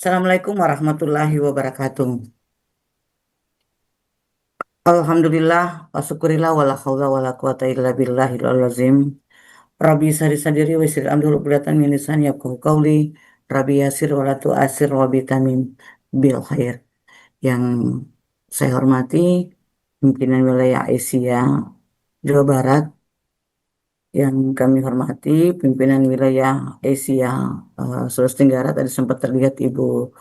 Assalamualaikum warahmatullahi wabarakatuh. Alhamdulillah, wa syukurillah, wala haula wala quwata illa billahil azim. Rabbi sari sadiri wa sir amdul uqdatan min lisani yafqahu qawli. Rabbi yasir wa la tu'asir wa bitamin bil khair. Yang saya hormati pimpinan wilayah Asia Jawa Barat, yang kami hormati pimpinan wilayah Asia Sulawesi Tenggara, tadi sempat terlihat Ibu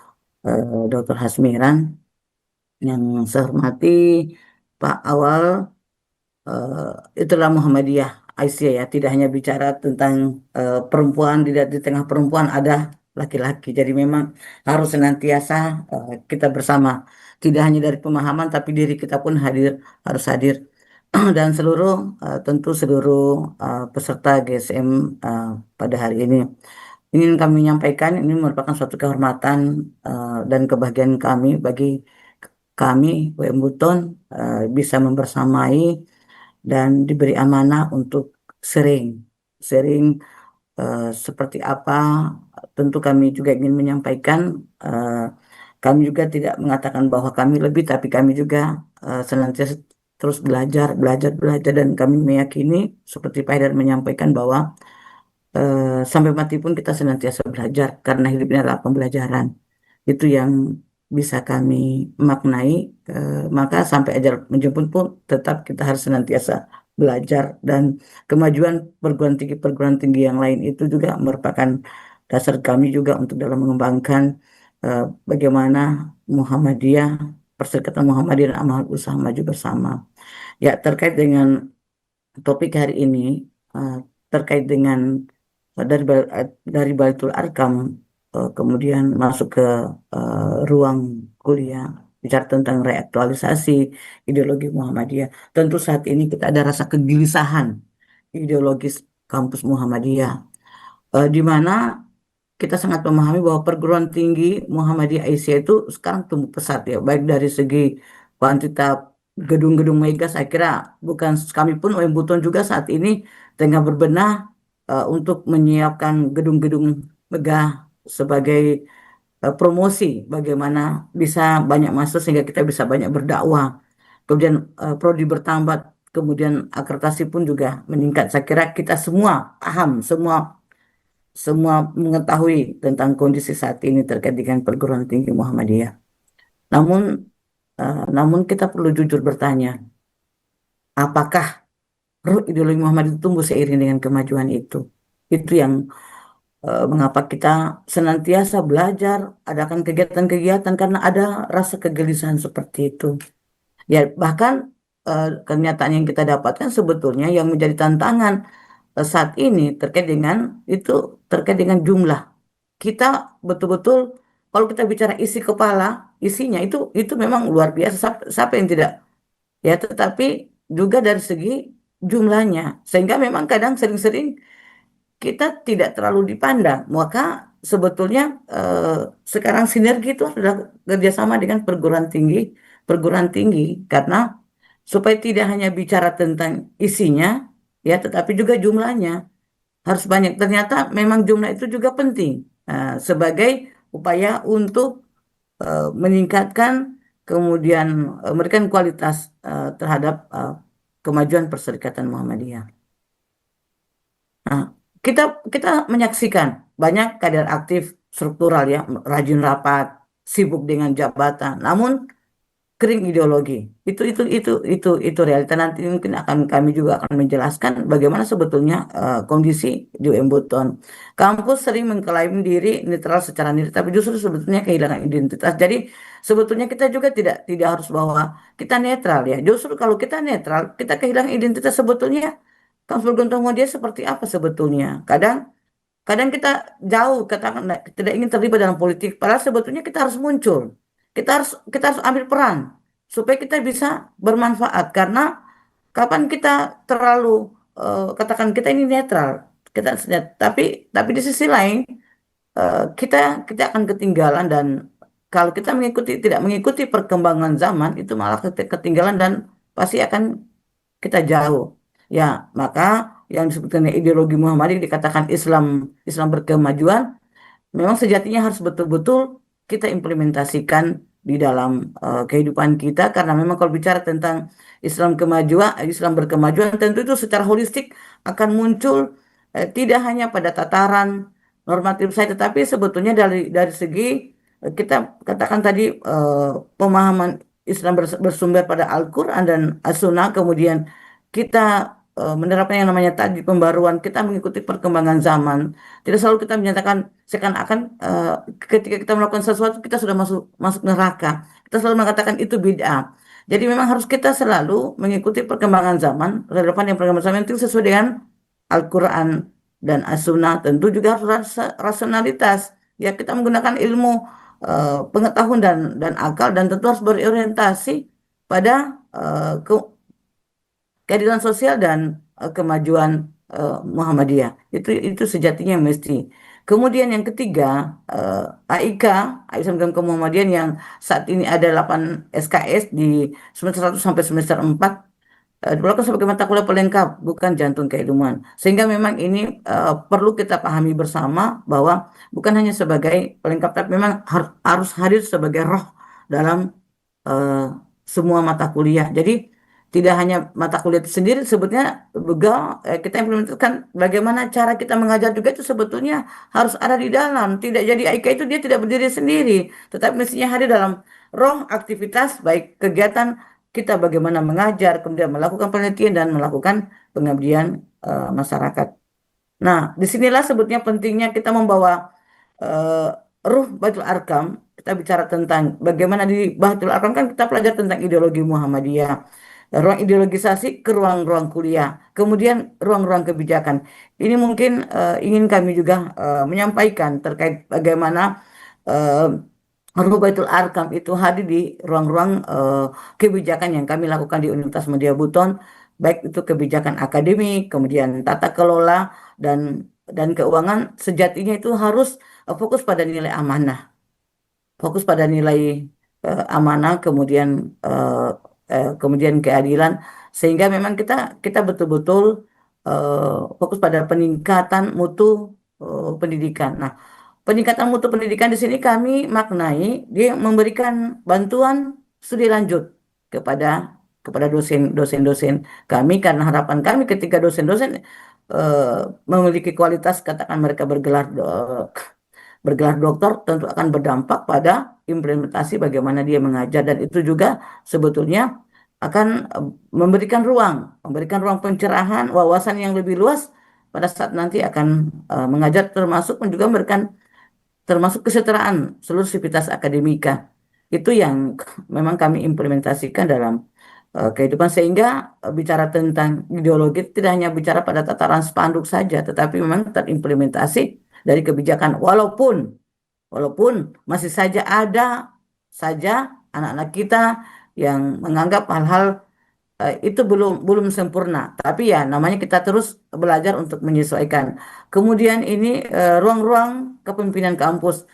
Dr. Hasmiran. Yang saya hormati Pak Awal, itulah Muhammadiyah Aisyah ya, tidak hanya bicara tentang perempuan, di tengah perempuan ada laki-laki. Jadi memang harus senantiasa kita bersama, tidak hanya dari pemahaman tapi diri kita pun harus hadir. Dan tentu seluruh peserta GSM pada hari ini ingin kami menyampaikan, ini merupakan suatu kehormatan dan kebahagiaan kami, bagi kami WM Buton bisa membersamai dan diberi amanah untuk sering sering seperti apa. Tentu kami juga ingin menyampaikan, eh, kami juga tidak mengatakan bahwa kami lebih, tapi kami juga senantiasa terus belajar belajar belajar, dan kami meyakini seperti Pak Haidar menyampaikan bahwa sampai mati pun kita senantiasa belajar, karena hidup ini adalah pembelajaran. Itu yang bisa kami maknai. Maka sampai ajal menjemput pun tetap kita harus senantiasa belajar, dan kemajuan perguruan tinggi yang lain itu juga merupakan dasar kami juga untuk dalam mengembangkan bagaimana Muhammadiyah, Perserikatan Muhammadiyah dan Amal Usaha Maju Bersama. Ya, terkait dengan topik hari ini, eh, terkait dengan dari Baitul Arkam, kemudian masuk ke ruang kuliah, bicara tentang reaktualisasi ideologi Muhammadiyah. Tentu saat ini kita ada rasa kegelisahan ideologis kampus Muhammadiyah, di mana kita sangat memahami bahwa perguruan tinggi Muhammadiyah Aisyah itu sekarang tumbuh pesat ya, baik dari segi kuantitas gedung-gedung mega. Saya kira bukan kami pun, OM Buton juga saat ini tengah berbenah untuk menyiapkan gedung-gedung megah sebagai promosi bagaimana bisa banyak masuk sehingga kita bisa banyak berdakwah. Kemudian prodi bertambah, kemudian akreditasi pun juga meningkat. Saya kira kita semua paham, semua semua mengetahui tentang kondisi saat ini terkait dengan perguruan tinggi Muhammadiyah. Namun, namun kita perlu jujur bertanya, apakah ruh ideologi Muhammad itu tumbuh seiring dengan kemajuan itu? Itu yang mengapa kita senantiasa belajar, adakan kegiatan-kegiatan karena ada rasa kegelisahan seperti itu. Ya, bahkan kenyataan yang kita dapatkan sebetulnya yang menjadi tantangan saat ini terkait dengan itu, terkait dengan jumlah. Kita betul-betul, kalau kita bicara isi kepala, isinya itu memang luar biasa. Siapa yang tidak? Ya, tetapi juga dari segi jumlahnya, sehingga memang kadang sering-sering kita tidak terlalu dipandang. Maka sebetulnya sekarang sinergi itu adalah kerjasama dengan perguruan tinggi, karena supaya tidak hanya bicara tentang isinya, ya, tetapi juga jumlahnya harus banyak. Ternyata memang jumlah itu juga penting sebagai upaya untuk meningkatkan, kemudian memberikan kualitas terhadap kemajuan Perserikatan Muhammadiyah. Nah, kita kita menyaksikan banyak kader aktif struktural ya, rajin rapat, sibuk dengan jabatan, namun kering ideologi. Itu realita. Nanti mungkin kami juga akan menjelaskan bagaimana sebetulnya kondisi di UM Buton. Kampus sering mengklaim diri netral secara diri, tapi justru sebetulnya kehilangan identitas. Jadi sebetulnya kita juga tidak harus bahwa kita netral ya. Justru kalau kita netral, kita kehilangan identitas sebetulnya. Kampus Bergontung dia seperti apa sebetulnya? Kadang Kadang kita jauh, katakan tidak ingin terlibat dalam politik, padahal sebetulnya kita harus muncul. Kita harus ambil peran supaya kita bisa bermanfaat, karena kapan kita terlalu katakan kita ini netral, tapi di sisi lain kita kita akan ketinggalan, dan kalau kita tidak mengikuti perkembangan zaman itu malah ketinggalan, dan pasti akan kita jauh. Ya, maka yang disebutkan ideologi Muhammadiyah dikatakan Islam Islam berkemajuan, memang sejatinya harus betul-betul kita implementasikan di dalam kehidupan kita, karena memang kalau bicara tentang Islam berkemajuan, tentu itu secara holistik akan muncul, tidak hanya pada tataran normatif saja, tetapi sebetulnya dari segi, kita katakan tadi, pemahaman Islam bersumber pada Al-Quran dan As-Sunnah, kemudian kita menerapkan yang namanya tadi pembaruan, kita mengikuti perkembangan zaman. Tidak selalu kita menyatakan seakan-akan ketika kita melakukan sesuatu kita sudah masuk masuk neraka. Kita selalu mengatakan itu bid'ah. Jadi memang harus kita selalu mengikuti perkembangan zaman, relevan yang perkembangan zaman itu sesuai dengan Al-Quran dan As-Sunnah. Tentu juga harus rasionalitas. Ya, kita menggunakan ilmu, pengetahuan dan akal, dan tentu harus berorientasi pada keadilan sosial dan kemajuan Muhammadiyah. Itu sejatinya mesti. Kemudian yang ketiga, AIK, Islam Muhammadiyah, yang saat ini ada 8 SKS di semester 1 sampai semester 4, diperlakukan sebagai mata kuliah pelengkap, bukan jantung keilmuan. Sehingga memang ini perlu kita pahami bersama bahwa bukan hanya sebagai pelengkap, tapi memang harus hadir sebagai roh dalam eh, semua mata kuliah. Jadi tidak hanya mata kuliah itu sendiri, sebetulnya juga kita implementasikan bagaimana cara kita mengajar juga, itu sebetulnya harus ada di dalam. Tidak jadi AIK itu dia tidak berdiri sendiri, tetapi mestinya hadir dalam roh aktivitas, baik kegiatan kita bagaimana mengajar, kemudian melakukan penelitian dan melakukan pengabdian masyarakat. Nah, disinilah sebetulnya pentingnya kita membawa eh, ruh Baitul Arkam. Kita bicara tentang bagaimana di Baitul Arkam kan kita belajar tentang ideologi Muhammadiyah, ruang ideologisasi ke ruang-ruang kuliah, kemudian ruang-ruang kebijakan. Ini mungkin ingin kami juga menyampaikan terkait bagaimana eh, Baitul Arkam itu hadir di ruang-ruang kebijakan yang kami lakukan di Universitas Mutia Buton, baik itu kebijakan akademik, kemudian tata kelola dan keuangan. Sejatinya itu harus fokus pada nilai amanah, fokus pada nilai amanah, kemudian kemudian keadilan, sehingga memang kita kita betul-betul fokus pada peningkatan mutu pendidikan. Nah, peningkatan mutu pendidikan di sini kami maknai dia memberikan bantuan studi lanjut kepada dosen-dosen kami, karena harapan kami ketika dosen-dosen memiliki kualitas, katakan mereka bergelar doktor, tentu akan berdampak pada implementasi bagaimana dia mengajar, dan itu juga sebetulnya akan memberikan ruang pencerahan, wawasan yang lebih luas pada saat nanti akan mengajar, termasuk juga memberikan termasuk kesetaraan seluruh sivitas akademika. Itu yang memang kami implementasikan dalam kehidupan, sehingga bicara tentang ideologi tidak hanya bicara pada tataran spanduk saja, tetapi memang terimplementasi dari kebijakan, walaupun masih saja ada saja anak-anak kita yang menganggap hal-hal itu belum belum sempurna, tapi ya namanya kita terus belajar untuk menyesuaikan. Kemudian ini ruang-ruang kepemimpinan kampus,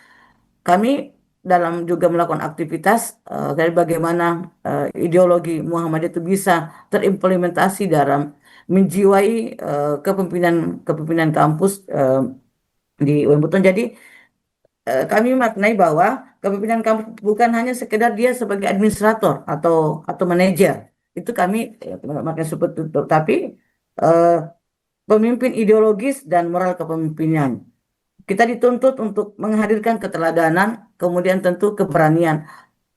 kami dalam juga melakukan aktivitas dari bagaimana ideologi Muhammadiyah itu bisa terimplementasi dalam menjiwai kepemimpinan kepemimpinan kampus di UM Buton. Jadi kami maknai bahwa kepemimpinan kampus bukan hanya sekedar dia sebagai administrator atau manajer. Itu kami maknai seperti itu, tapi eh, pemimpin ideologis dan moral kepemimpinan. Kita dituntut untuk menghadirkan keteladanan, kemudian tentu keberanian.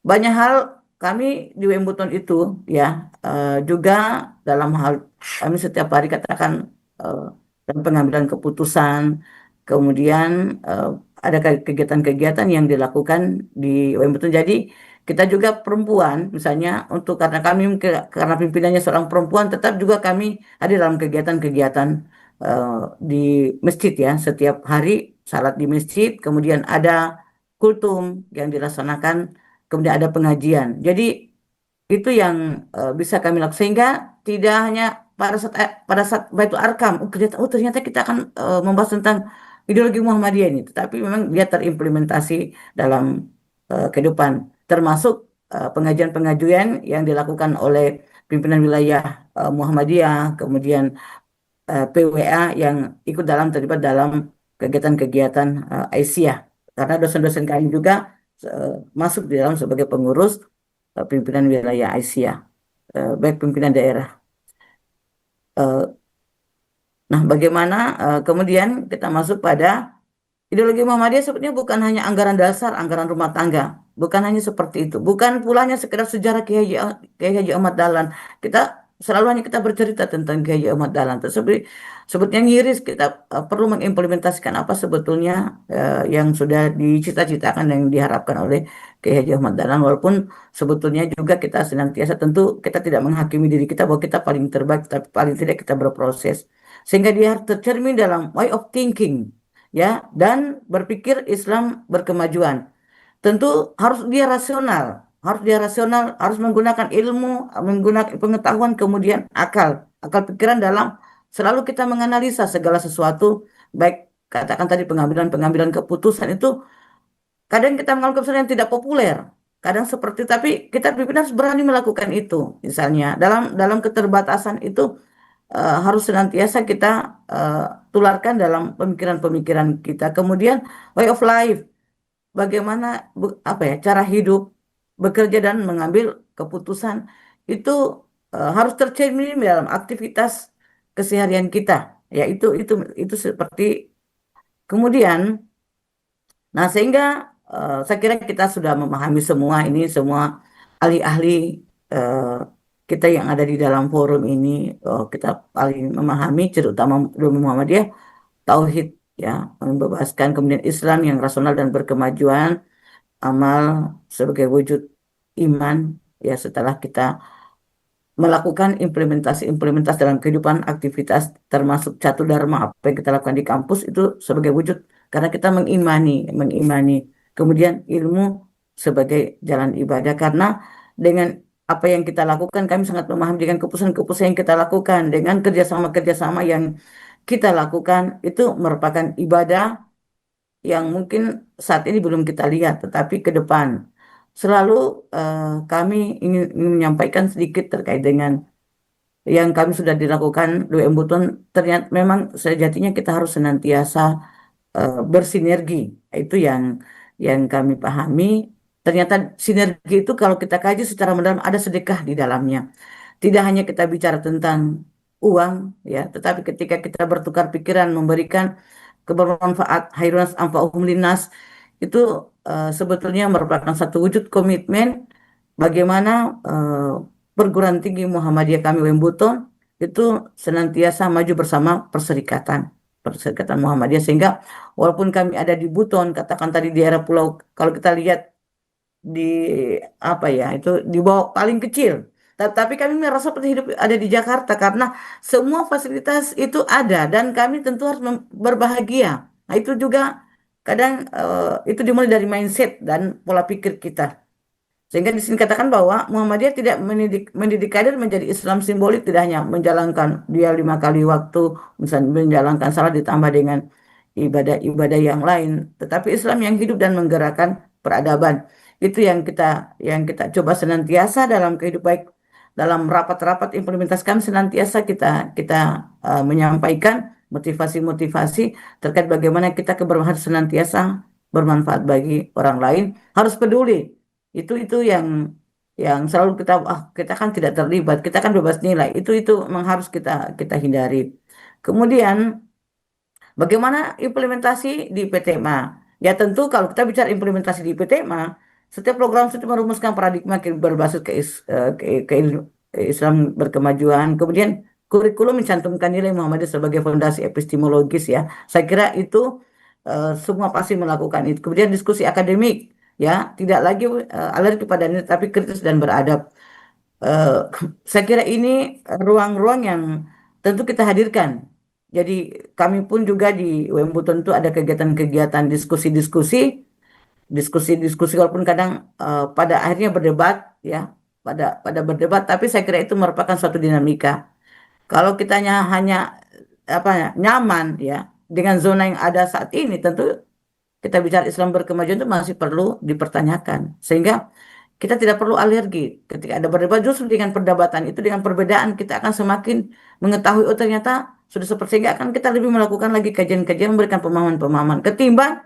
Banyak hal kami di Wembuton itu, ya, juga dalam hal kami setiap hari katakan eh, dalam pengambilan keputusan, kemudian ada kegiatan-kegiatan yang dilakukan di Wembuton. Jadi kita juga perempuan, misalnya untuk karena kami karena pimpinannya seorang perempuan, tetap juga kami ada dalam kegiatan-kegiatan eh, di masjid, ya, setiap hari salat di masjid, kemudian ada kultum yang dilaksanakan, kemudian ada pengajian. Jadi itu yang bisa kami lakukan, sehingga tidak hanya pada saat Baitul Arkam, ternyata kita akan membahas tentang ideologi Muhammadiyah ini, tetapi memang dia terimplementasi dalam kehidupan, termasuk pengajian-pengajian yang dilakukan oleh pimpinan wilayah Muhammadiyah, kemudian PWA yang terlibat dalam kegiatan-kegiatan Aisyah. Karena dosen-dosen kami juga masuk di dalam sebagai pengurus pimpinan wilayah Aisyah, baik pimpinan daerah. Nah, bagaimana kemudian kita masuk pada ideologi Muhammadiyah sebetulnya bukan hanya anggaran dasar, anggaran rumah tangga, bukan hanya seperti itu, bukan pulanya sekedar sejarah Kiai Haji Ahmad Dahlan. Kita selalu hanya kita bercerita tentang Kiai Haji Ahmad Dahlan, tersebut sebetulnya ngiris kita perlu mengimplementasikan apa sebetulnya yang sudah dicita-citakan dan yang diharapkan oleh Kiai Haji Ahmad Dahlan. Walaupun sebetulnya juga kita senantiasa tentu kita tidak menghakimi diri kita bahwa kita paling terbaik, tapi paling tidak kita berproses sehingga dia tercermin dalam way of thinking ya dan berpikir Islam berkemajuan. Tentu harus dia rasional, harus menggunakan ilmu, menggunakan pengetahuan, kemudian akal pikiran dalam selalu kita menganalisa segala sesuatu, baik katakan tadi pengambilan keputusan itu kadang kita mengambil keputusan yang tidak populer, kadang seperti tapi kita pimpinan harus berani melakukan itu. Misalnya dalam keterbatasan itu harus senantiasa kita eh, tularkan dalam pemikiran-pemikiran kita. Kemudian way of life, bagaimana apa ya cara hidup, bekerja dan mengambil keputusan itu harus tercermin dalam aktivitas keseharian kita. Ya itu seperti kemudian, nah sehingga saya kira kita sudah memahami semua ini semua ahli-ahli eh, kita yang ada di dalam forum ini, kita paling memahami terutama ilmu Muhammadiyah tauhid ya membebaskan kemudian Islam yang rasional dan berkemajuan, amal sebagai wujud iman ya setelah kita melakukan implementasi-implementasi dalam kehidupan aktivitas termasuk catu dharma apa yang kita lakukan di kampus itu sebagai wujud karena kita mengimani kemudian ilmu sebagai jalan ibadah karena dengan apa yang kita lakukan kami sangat memahami dengan keputusan-keputusan yang kita lakukan dengan kerjasama-kerjasama yang kita lakukan itu merupakan ibadah yang mungkin saat ini belum kita lihat, tetapi ke depan selalu kami ingin menyampaikan sedikit terkait dengan yang kami sudah dilakukan di Embutun. Ternyata memang sejatinya kita harus senantiasa bersinergi. Itu yang kami pahami. Ternyata sinergi itu kalau kita kaji secara mendalam ada sedekah di dalamnya. Tidak hanya kita bicara tentang uang, ya, tetapi ketika kita bertukar pikiran, memberikan kebermanfaat, hairunas anfa'uhum linnas, itu sebetulnya merupakan satu wujud komitmen bagaimana perguruan tinggi Muhammadiyah kami Wembuton itu senantiasa maju bersama Perserikatan Muhammadiyah sehingga walaupun kami ada di Buton, katakan tadi di daerah pulau, kalau kita lihat di apa ya itu di bawah paling kecil. Tapi kami merasa seperti hidup ada di Jakarta karena semua fasilitas itu ada dan kami tentu harus berbahagia. Nah, itu juga kadang itu dimulai dari mindset dan pola pikir kita. Sehingga di sini katakan bahwa Muhammadiyah tidak mendidik kader menjadi Islam simbolik, tidak hanya menjalankan dia 5 kali waktu, misalnya menjalankan salat ditambah dengan ibadah-ibadah yang lain, tetapi Islam yang hidup dan menggerakkan peradaban. Itu yang kita coba senantiasa dalam kehidupan baik dalam rapat-rapat implementasi kami senantiasa kita menyampaikan motivasi-motivasi terkait bagaimana kita kebermanfaat senantiasa bermanfaat bagi orang lain, harus peduli itu yang selalu kita kan tidak terlibat, kita kan bebas nilai, itu memang harus kita kita hindari. Kemudian bagaimana implementasi di PTMA? Ya tentu kalau kita bicara implementasi di PTMA, setiap program sudah merumuskan paradigma berbasis Islam berkemajuan. Kemudian kurikulum mencantumkan nilai Muhammadiyah sebagai fondasi epistemologis ya. Saya kira itu semua pasti melakukan itu. Kemudian diskusi akademik ya, tidak lagi alergi pada nilai tapi kritis dan beradab. Eh, saya kira ini ruang-ruang yang tentu kita hadirkan. Jadi kami pun juga di UMBU tentu ada kegiatan-kegiatan diskusi-diskusi walaupun kadang pada akhirnya berdebat ya, pada berdebat tapi saya kira itu merupakan suatu dinamika. Kalau kitanya hanya apa ya, nyaman ya dengan zona yang ada saat ini tentu kita bicara Islam berkemajuan itu masih perlu dipertanyakan. Sehingga kita tidak perlu alergi ketika ada berdebat justru dengan perdebatan itu dengan perbedaan kita akan semakin mengetahui oh ternyata sudah seperti sehingga akan kita lebih melakukan lagi kajian-kajian memberikan pemahaman-pemahaman ketimbang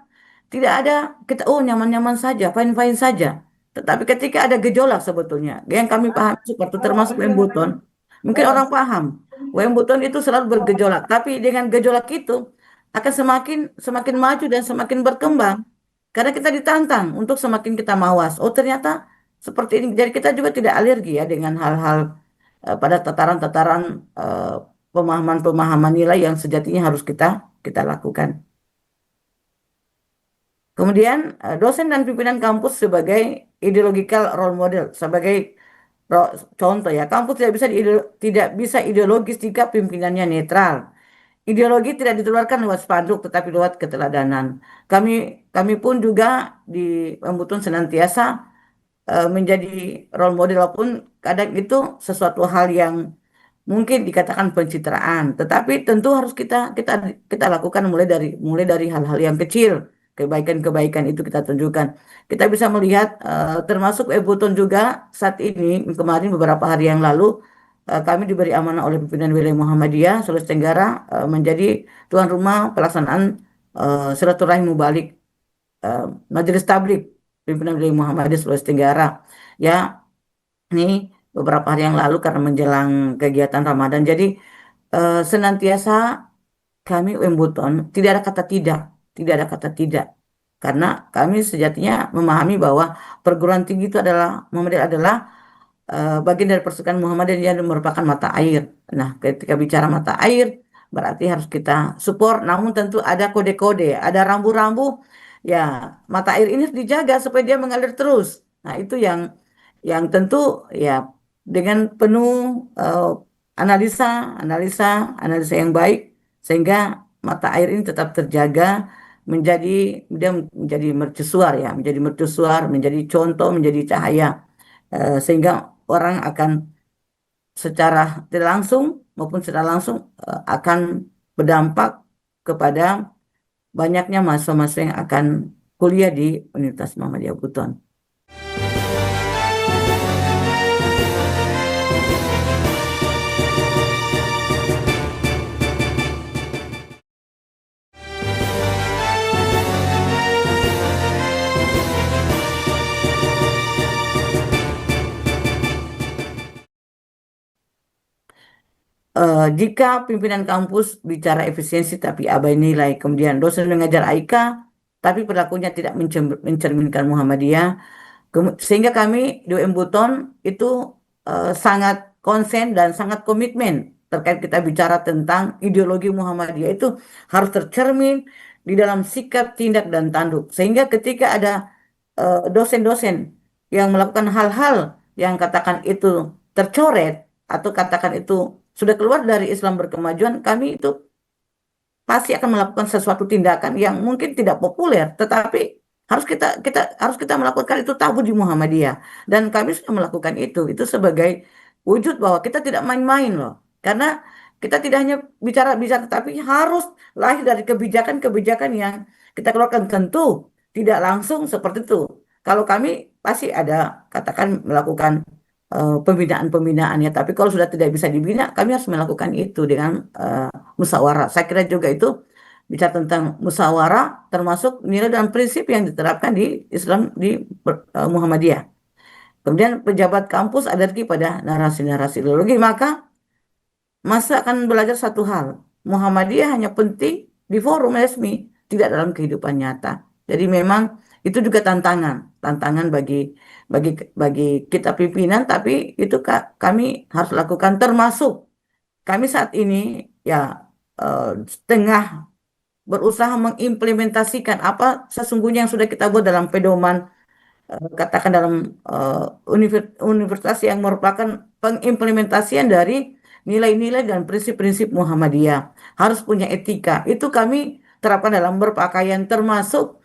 tidak ada kita nyaman-nyaman saja, fine-fine saja. Tetapi ketika ada gejolak sebetulnya, yang kami pahami seperti termasuk Wembuton, mungkin orang paham, Wembuton itu selalu bergejolak, tapi dengan gejolak itu akan semakin semakin maju dan semakin berkembang karena kita ditantang untuk semakin kita mawas. Oh ternyata seperti ini. Jadi kita juga tidak alergi ya dengan hal-hal pada tataran-tataran eh, pemahaman-pemahaman nilai yang sejatinya harus kita lakukan. Kemudian dosen dan pimpinan kampus sebagai ideological role model, sebagai contoh ya, kampus tidak bisa ideologis jika pimpinannya netral. Ideologi tidak ditularkan lewat spanduk, tetapi lewat keteladanan. Kami kami pun juga di Pembutun senantiasa menjadi role model walaupun kadang itu sesuatu hal yang mungkin dikatakan pencitraan, tetapi tentu harus kita lakukan mulai dari hal-hal yang kecil, kebaikan-kebaikan itu kita tunjukkan. Kita bisa melihat termasuk Ebutun juga saat ini kemarin beberapa hari yang lalu kami diberi amanah oleh pimpinan wilayah Muhammadiyah Sulawesi Tenggara menjadi tuan rumah pelaksanaan silaturahmi mubalik eh, Majelis Tablik pimpinan wilayah Muhammadiyah Sulawesi Tenggara. Ya, ini beberapa hari yang lalu karena menjelang kegiatan Ramadan. Jadi senantiasa kami Wembuton tidak ada kata tidak, tidak ada kata tidak. Karena kami sejatinya memahami bahwa perguruan tinggi itu adalah Muhammadiyah adalah bagian dari Persatuan Muhammadiyah yang merupakan mata air. Nah, ketika bicara mata air berarti harus kita support, namun tentu ada kode-kode, ada rambu-rambu. Ya, mata air ini harus dijaga supaya dia mengalir terus. Nah, itu yang tentu ya dengan penuh eh, analisa, analisa, analisa yang baik sehingga mata air ini tetap terjaga menjadi dia menjadi mercusuar ya, menjadi mercusuar, menjadi contoh, menjadi cahaya sehingga orang akan secara tidak langsung maupun secara langsung akan berdampak kepada banyaknya mahasiswa-mahasiswa yang akan kuliah di Universitas Muhammadiyah Buton. Jika pimpinan kampus bicara efisiensi tapi abai nilai, kemudian dosen mengajar AIK tapi perilakunya tidak mencerminkan Muhammadiyah, sehingga kami di UM Buton itu sangat konsen dan sangat komitmen terkait kita bicara tentang ideologi Muhammadiyah itu harus tercermin di dalam sikap, tindak, dan tanduk. Sehingga ketika ada dosen-dosen yang melakukan hal-hal yang katakan itu tercoret atau katakan itu sudah keluar dari Islam berkemajuan, kami itu pasti akan melakukan sesuatu tindakan yang mungkin tidak populer, tetapi harus kita melakukan itu tabu di Muhammadiyah dan kami sudah melakukan itu sebagai wujud bahwa kita tidak main-main loh, karena kita tidak hanya bicara-bicara, tapi harus lahir dari kebijakan-kebijakan yang kita keluarkan tentu tidak langsung seperti itu. Kalau kami pasti ada katakan melakukan pembinaan-pembinaan ya, tapi kalau sudah tidak bisa dibina, kami harus melakukan itu dengan musyawarah. Saya kira juga itu bicara tentang musyawarah termasuk nilai dan prinsip yang diterapkan di Islam di Muhammadiyah. Kemudian pejabat kampus alergi pada narasi-narasi ideologi, maka masa akan belajar satu hal. Muhammadiyah hanya penting di forum resmi, tidak dalam kehidupan nyata. Jadi memang itu juga tantangan, tantangan bagi bagi kita pimpinan, tapi itu kami harus lakukan termasuk kami saat ini ya setengah berusaha mengimplementasikan apa sesungguhnya yang sudah kita buat dalam pedoman katakan dalam universitas yang merupakan pengimplementasian dari nilai-nilai dan prinsip-prinsip Muhammadiyah. Harus punya etika. Itu kami terapkan dalam berpakaian termasuk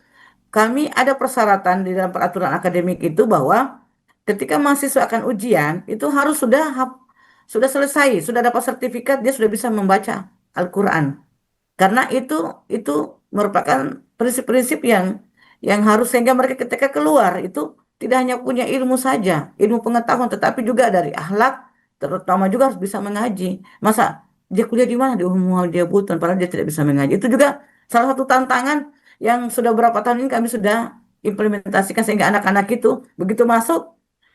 kami ada persyaratan di dalam peraturan akademik itu bahwa ketika mahasiswa akan ujian itu harus sudah selesai, sudah dapat sertifikat, dia sudah bisa membaca Al-Quran. Karena itu merupakan prinsip-prinsip yang harus sehingga mereka ketika keluar itu tidak hanya punya ilmu saja, ilmu pengetahuan, tetapi juga dari akhlak, terutama juga harus bisa mengaji. Masa dia kuliah di mana? Di Muhammadiyah Buton, padahal dia tidak bisa mengaji. Itu juga salah satu tantangan yang sudah berapa tahun ini kami sudah implementasikan sehingga anak-anak itu begitu masuk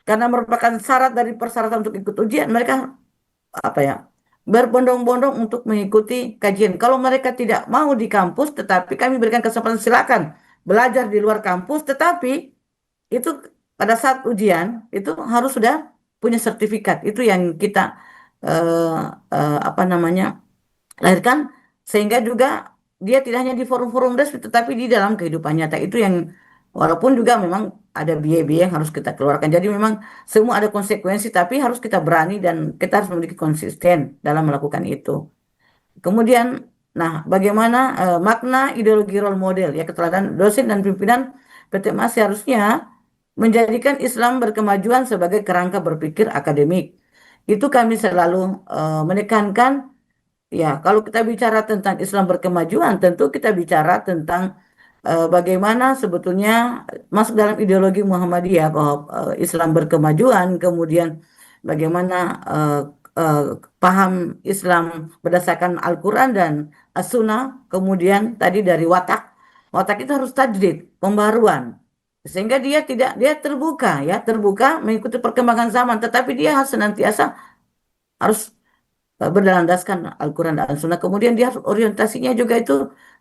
karena merupakan syarat dari persyaratan untuk ikut ujian mereka apa ya berbondong-bondong untuk mengikuti kajian. Kalau mereka tidak mau di kampus, tetapi kami berikan kesempatan silakan belajar di luar kampus, tetapi itu pada saat ujian itu harus sudah punya sertifikat. Itu yang kita eh, apa namanya lahirkan sehingga juga dia tidak hanya di forum-forum resmi tetapi di dalam kehidupan nyata itu yang walaupun juga memang ada biaya-biaya yang harus kita keluarkan. Jadi memang semua ada konsekuensi tapi harus kita berani dan kita harus memiliki konsisten dalam melakukan itu. Kemudian, nah bagaimana makna ideologi role model ya keteladanan dosen dan pimpinan PTMA seharusnya menjadikan Islam berkemajuan sebagai kerangka berpikir akademik. Itu kami selalu menekankan. Ya, kalau kita bicara tentang Islam berkemajuan, tentu kita bicara tentang bagaimana sebetulnya masuk dalam ideologi Muhammadiyah bahwa Islam berkemajuan, kemudian bagaimana eh, eh, paham Islam berdasarkan Al-Quran dan As-Sunnah, kemudian tadi dari watak, watak itu harus tajdid, pembaruan, sehingga dia terbuka ya, terbuka mengikuti perkembangan zaman, tetapi dia harus senantiasa harus berlandaskan Al-Quran dan Sunnah. Kemudian dia orientasinya juga itu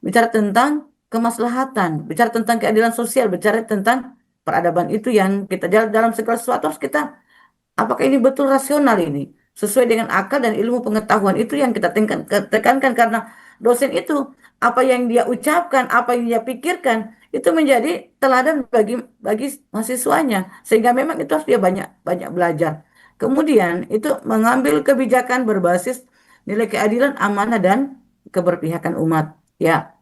bicara tentang kemaslahatan, bicara tentang keadilan sosial, bicara tentang peradaban itu yang kita jalan dalam segala sesuatu harus kita apakah ini betul rasional ini sesuai dengan akal dan ilmu pengetahuan itu yang kita tekankan karena dosen itu apa yang dia ucapkan, apa yang dia pikirkan itu menjadi teladan bagi mahasiswanya sehingga memang itu harus dia banyak banyak belajar. Kemudian itu mengambil kebijakan berbasis nilai keadilan, amanah dan keberpihakan umat. Ya,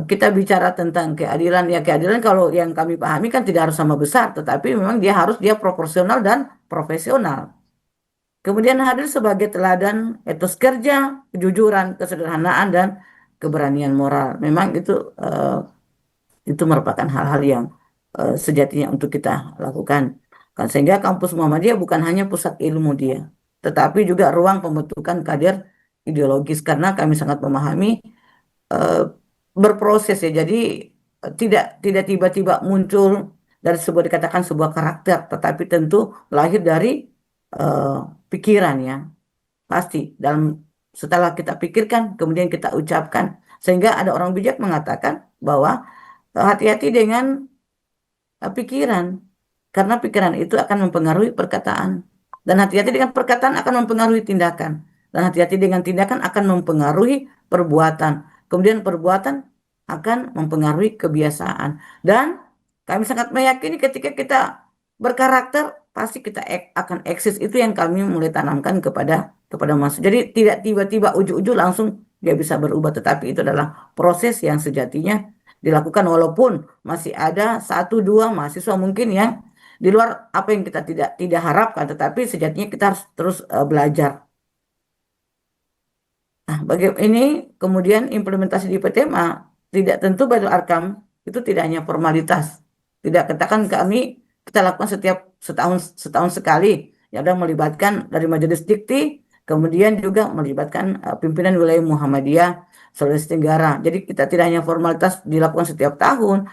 kita bicara tentang keadilan ya keadilan kalau yang kami pahami kan tidak harus sama besar tetapi memang dia proporsional dan profesional. Kemudian hadir sebagai teladan etos kerja, kejujuran, kesederhanaan dan keberanian moral. Memang itu merupakan hal-hal yang sejatinya untuk kita lakukan. Kan sehingga kampus Muhammadiyah bukan hanya pusat ilmu dia, tetapi juga ruang pembentukan kader ideologis karena kami sangat memahami eh, berproses ya. Jadi tidak tidak tiba-tiba muncul dari sebuah dikatakan sebuah karakter, tetapi tentu lahir dari eh, pikiran ya. Pasti dalam setelah kita pikirkan kemudian kita ucapkan sehingga ada orang bijak mengatakan bahwa hati-hati dengan pikiran karena pikiran itu akan mempengaruhi perkataan dan hati-hati dengan perkataan akan mempengaruhi tindakan dan hati-hati dengan tindakan akan mempengaruhi perbuatan kemudian perbuatan akan mempengaruhi kebiasaan dan kami sangat meyakini ketika kita berkarakter pasti kita akan eksis itu yang kami mulai tanamkan kepada mahasiswa jadi tidak tiba-tiba ujuk-ujuk langsung dia bisa berubah tetapi itu adalah proses yang sejatinya dilakukan walaupun masih ada satu dua mahasiswa mungkin yang di luar apa yang kita tidak harapkan, tetapi sejatinya kita harus terus belajar. Nah, bagi ini kemudian implementasi di PTMA tidak tentu Baitul Arkam itu tidak hanya formalitas. Tidak katakan kami kita lakukan setiap setahun setahun sekali yang ada melibatkan dari Majelis Dikti, kemudian juga melibatkan pimpinan wilayah Muhammadiyah Sulawesi Tenggara. Jadi kita tidak hanya formalitas dilakukan setiap tahun,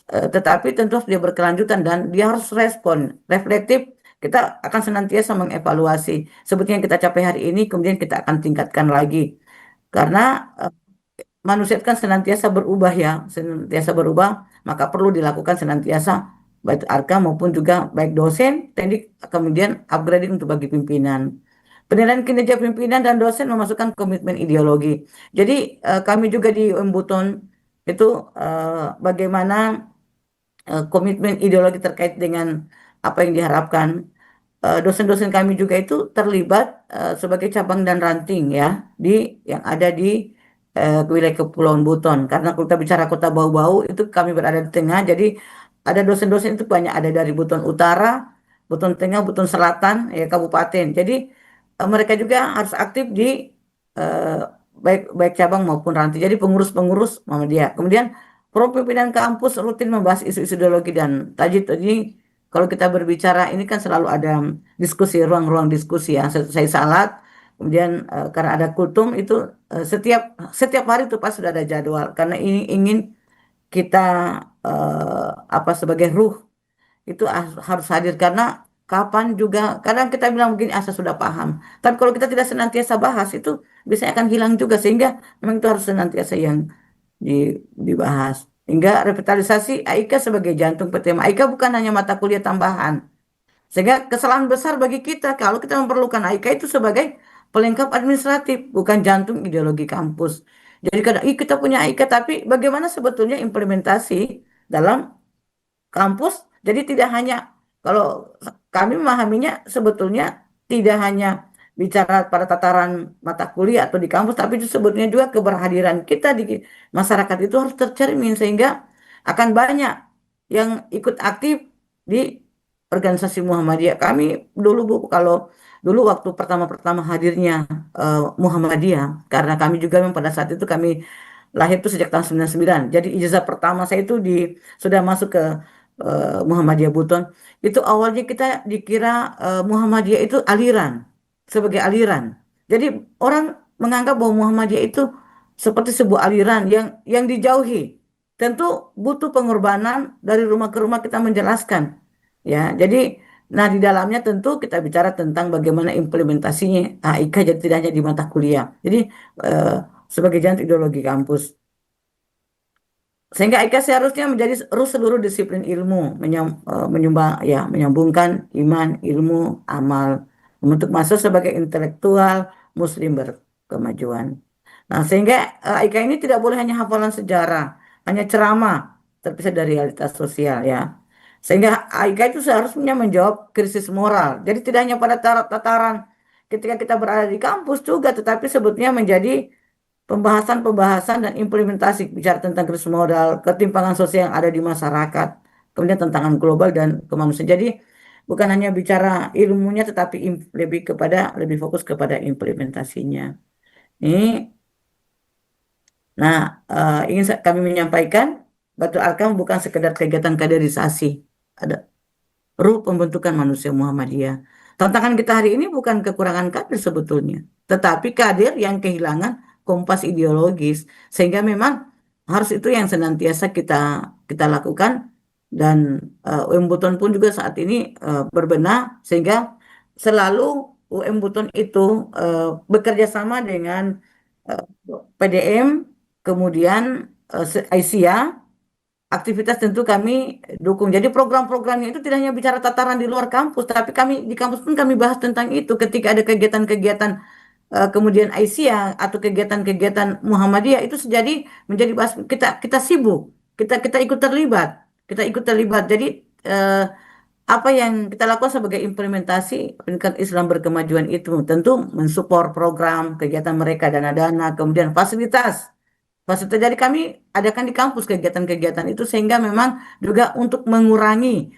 tetapi tentu harus dia berkelanjutan dan dia harus respon, reflektif. Kita akan senantiasa mengevaluasi seperti yang kita capai hari ini, kemudian kita akan tingkatkan lagi. Karena eh, manusia itu kan senantiasa berubah ya, senantiasa berubah, maka perlu dilakukan senantiasa baik arka maupun juga baik dosen, teknik, kemudian upgrading untuk bagi pimpinan. Penilaian kinerja pimpinan dan dosen memasukkan komitmen ideologi. Jadi kami juga di Umbuton itu bagaimana komitmen ideologi terkait dengan apa yang diharapkan. Dosen-dosen kami juga itu terlibat sebagai cabang dan ranting ya di yang ada di wilayah Kepulauan Buton. Karena kalau kita bicara kota bau-bau itu kami berada di tengah. Jadi ada dosen-dosen itu banyak ada dari Buton Utara, Buton Tengah, Buton Selatan, ya kabupaten. Jadi mereka juga harus aktif di eh, baik baik cabang maupun ranting. Jadi pengurus-pengurus Muhammadiyah. Kemudian forum pimpinan kampus rutin membahas isu-isu ideologi dan tajid. Jadi kalau kita berbicara ini kan selalu ada diskusi, ruang-ruang diskusi ya. Saya salat, kemudian karena ada kultum itu setiap setiap hari itu pasti sudah ada jadwal karena ini ingin kita apa sebagai ruh itu harus hadir karena kapan juga kadang kita bilang begini asa sudah paham, tapi kalau kita tidak senantiasa bahas itu biasanya akan hilang juga, sehingga memang itu harus senantiasa yang dibahas. Hingga revitalisasi AIKA sebagai jantung PTM AIKA bukan hanya mata kuliah tambahan, sehingga kesalahan besar bagi kita kalau kita memerlukan AIKA itu sebagai pelengkap administratif, bukan jantung ideologi kampus. Jadi kadang, kita punya AIKA, tapi bagaimana sebetulnya implementasi dalam kampus? Jadi tidak hanya, kalau kami memahaminya sebetulnya tidak hanya bicara pada tataran mata kuliah atau di kampus, tapi itu sebetulnya juga keberhadiran kita di masyarakat itu harus tercermin, sehingga akan banyak yang ikut aktif di organisasi Muhammadiyah. Kami dulu Bu, kalau dulu waktu pertama-pertama hadirnya Muhammadiyah, karena kami juga memang pada saat itu kami lahir itu sejak tahun 99. Jadi ijazah pertama saya itu sudah masuk ke Muhammadiyah Buton. Itu awalnya kita dikira Muhammadiyah itu aliran, sebagai aliran. Jadi orang menganggap bahwa Muhammadiyah itu seperti sebuah aliran yang dijauhi. Tentu butuh pengorbanan dari rumah ke rumah kita menjelaskan. Ya, jadi nah di dalamnya tentu kita bicara tentang bagaimana implementasinya AIK, jadi tidak hanya di mata kuliah. Jadi eh, sebagai jantung ideologi kampus. Sehingga IKA seharusnya menjadi seluruh disiplin ilmu, menyumbang ya menyambungkan iman, ilmu, amal, membentuk mahasiswa sebagai intelektual Muslim berkemajuan. Nah, sehingga IKA ini tidak boleh hanya hafalan sejarah, hanya ceramah, terpisah dari realitas sosial ya. Sehingga IKA itu seharusnya menjawab krisis moral. Jadi tidak hanya pada tataran ketika kita berada di kampus juga, tetapi sebetulnya menjadi pembahasan-pembahasan dan implementasi bicara tentang krisis modal, ketimpangan sosial yang ada di masyarakat, kemudian tantangan global dan kemanusiaan. Jadi bukan hanya bicara ilmunya, tetapi lebih fokus kepada implementasinya. Ini, nah, ingin kami menyampaikan, Batul Arkam bukan sekedar kegiatan kaderisasi, ada ruh pembentukan manusia Muhammadiyah. Tantangan kita hari ini bukan kekurangan kader sebetulnya, tetapi kader yang kehilangan kompas ideologis, sehingga memang harus itu yang senantiasa kita kita lakukan, dan UM Buton pun juga saat ini berbenah, sehingga selalu UM Buton itu bekerja sama dengan eh, PDM, kemudian Aisia. Aktivitas tentu kami dukung. Jadi program-programnya itu tidak hanya bicara tataran di luar kampus, tapi kami di kampus pun kami bahas tentang itu. Ketika ada kegiatan-kegiatan kemudian Aisyah atau kegiatan-kegiatan Muhammadiyah itu jadi menjadi bahas, kita kita sibuk, kita ikut terlibat, kita ikut terlibat. Jadi eh, apa yang kita lakukan sebagai implementasi pendidikan Islam berkemajuan itu tentu mensupport program kegiatan mereka, dana-dana, kemudian fasilitas. Maksudnya jadi kami adakan di kampus kegiatan-kegiatan itu, sehingga memang juga untuk mengurangi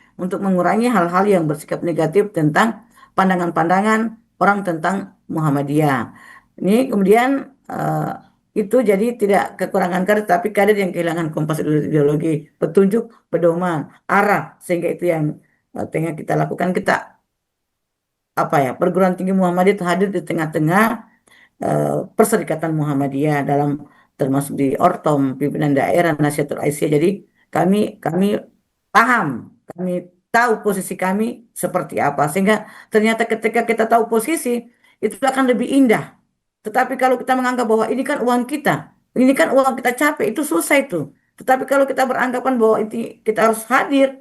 hal-hal yang bersikap negatif tentang pandangan-pandangan orang tentang Muhammadiyah. Ini kemudian eh, itu jadi tidak kekurangan kader, tapi kader yang kehilangan kompas ideologi, petunjuk, pedoman, arah, sehingga itu yang tengah kita lakukan. Kita apa ya, perguruan tinggi Muhammadiyah hadir di tengah-tengah Perserikatan Muhammadiyah, dalam termasuk di Ortom, pimpinan daerah, Nasyidul Aisyah. Jadi kami kami paham, kami tahu posisi kami seperti apa, sehingga ternyata ketika kita tahu posisi itu akan lebih indah. Tetapi kalau kita menganggap bahwa ini kan uang kita, ini kan uang kita capek, itu susah itu. Tetapi kalau kita beranggapan bahwa itu kita harus hadir,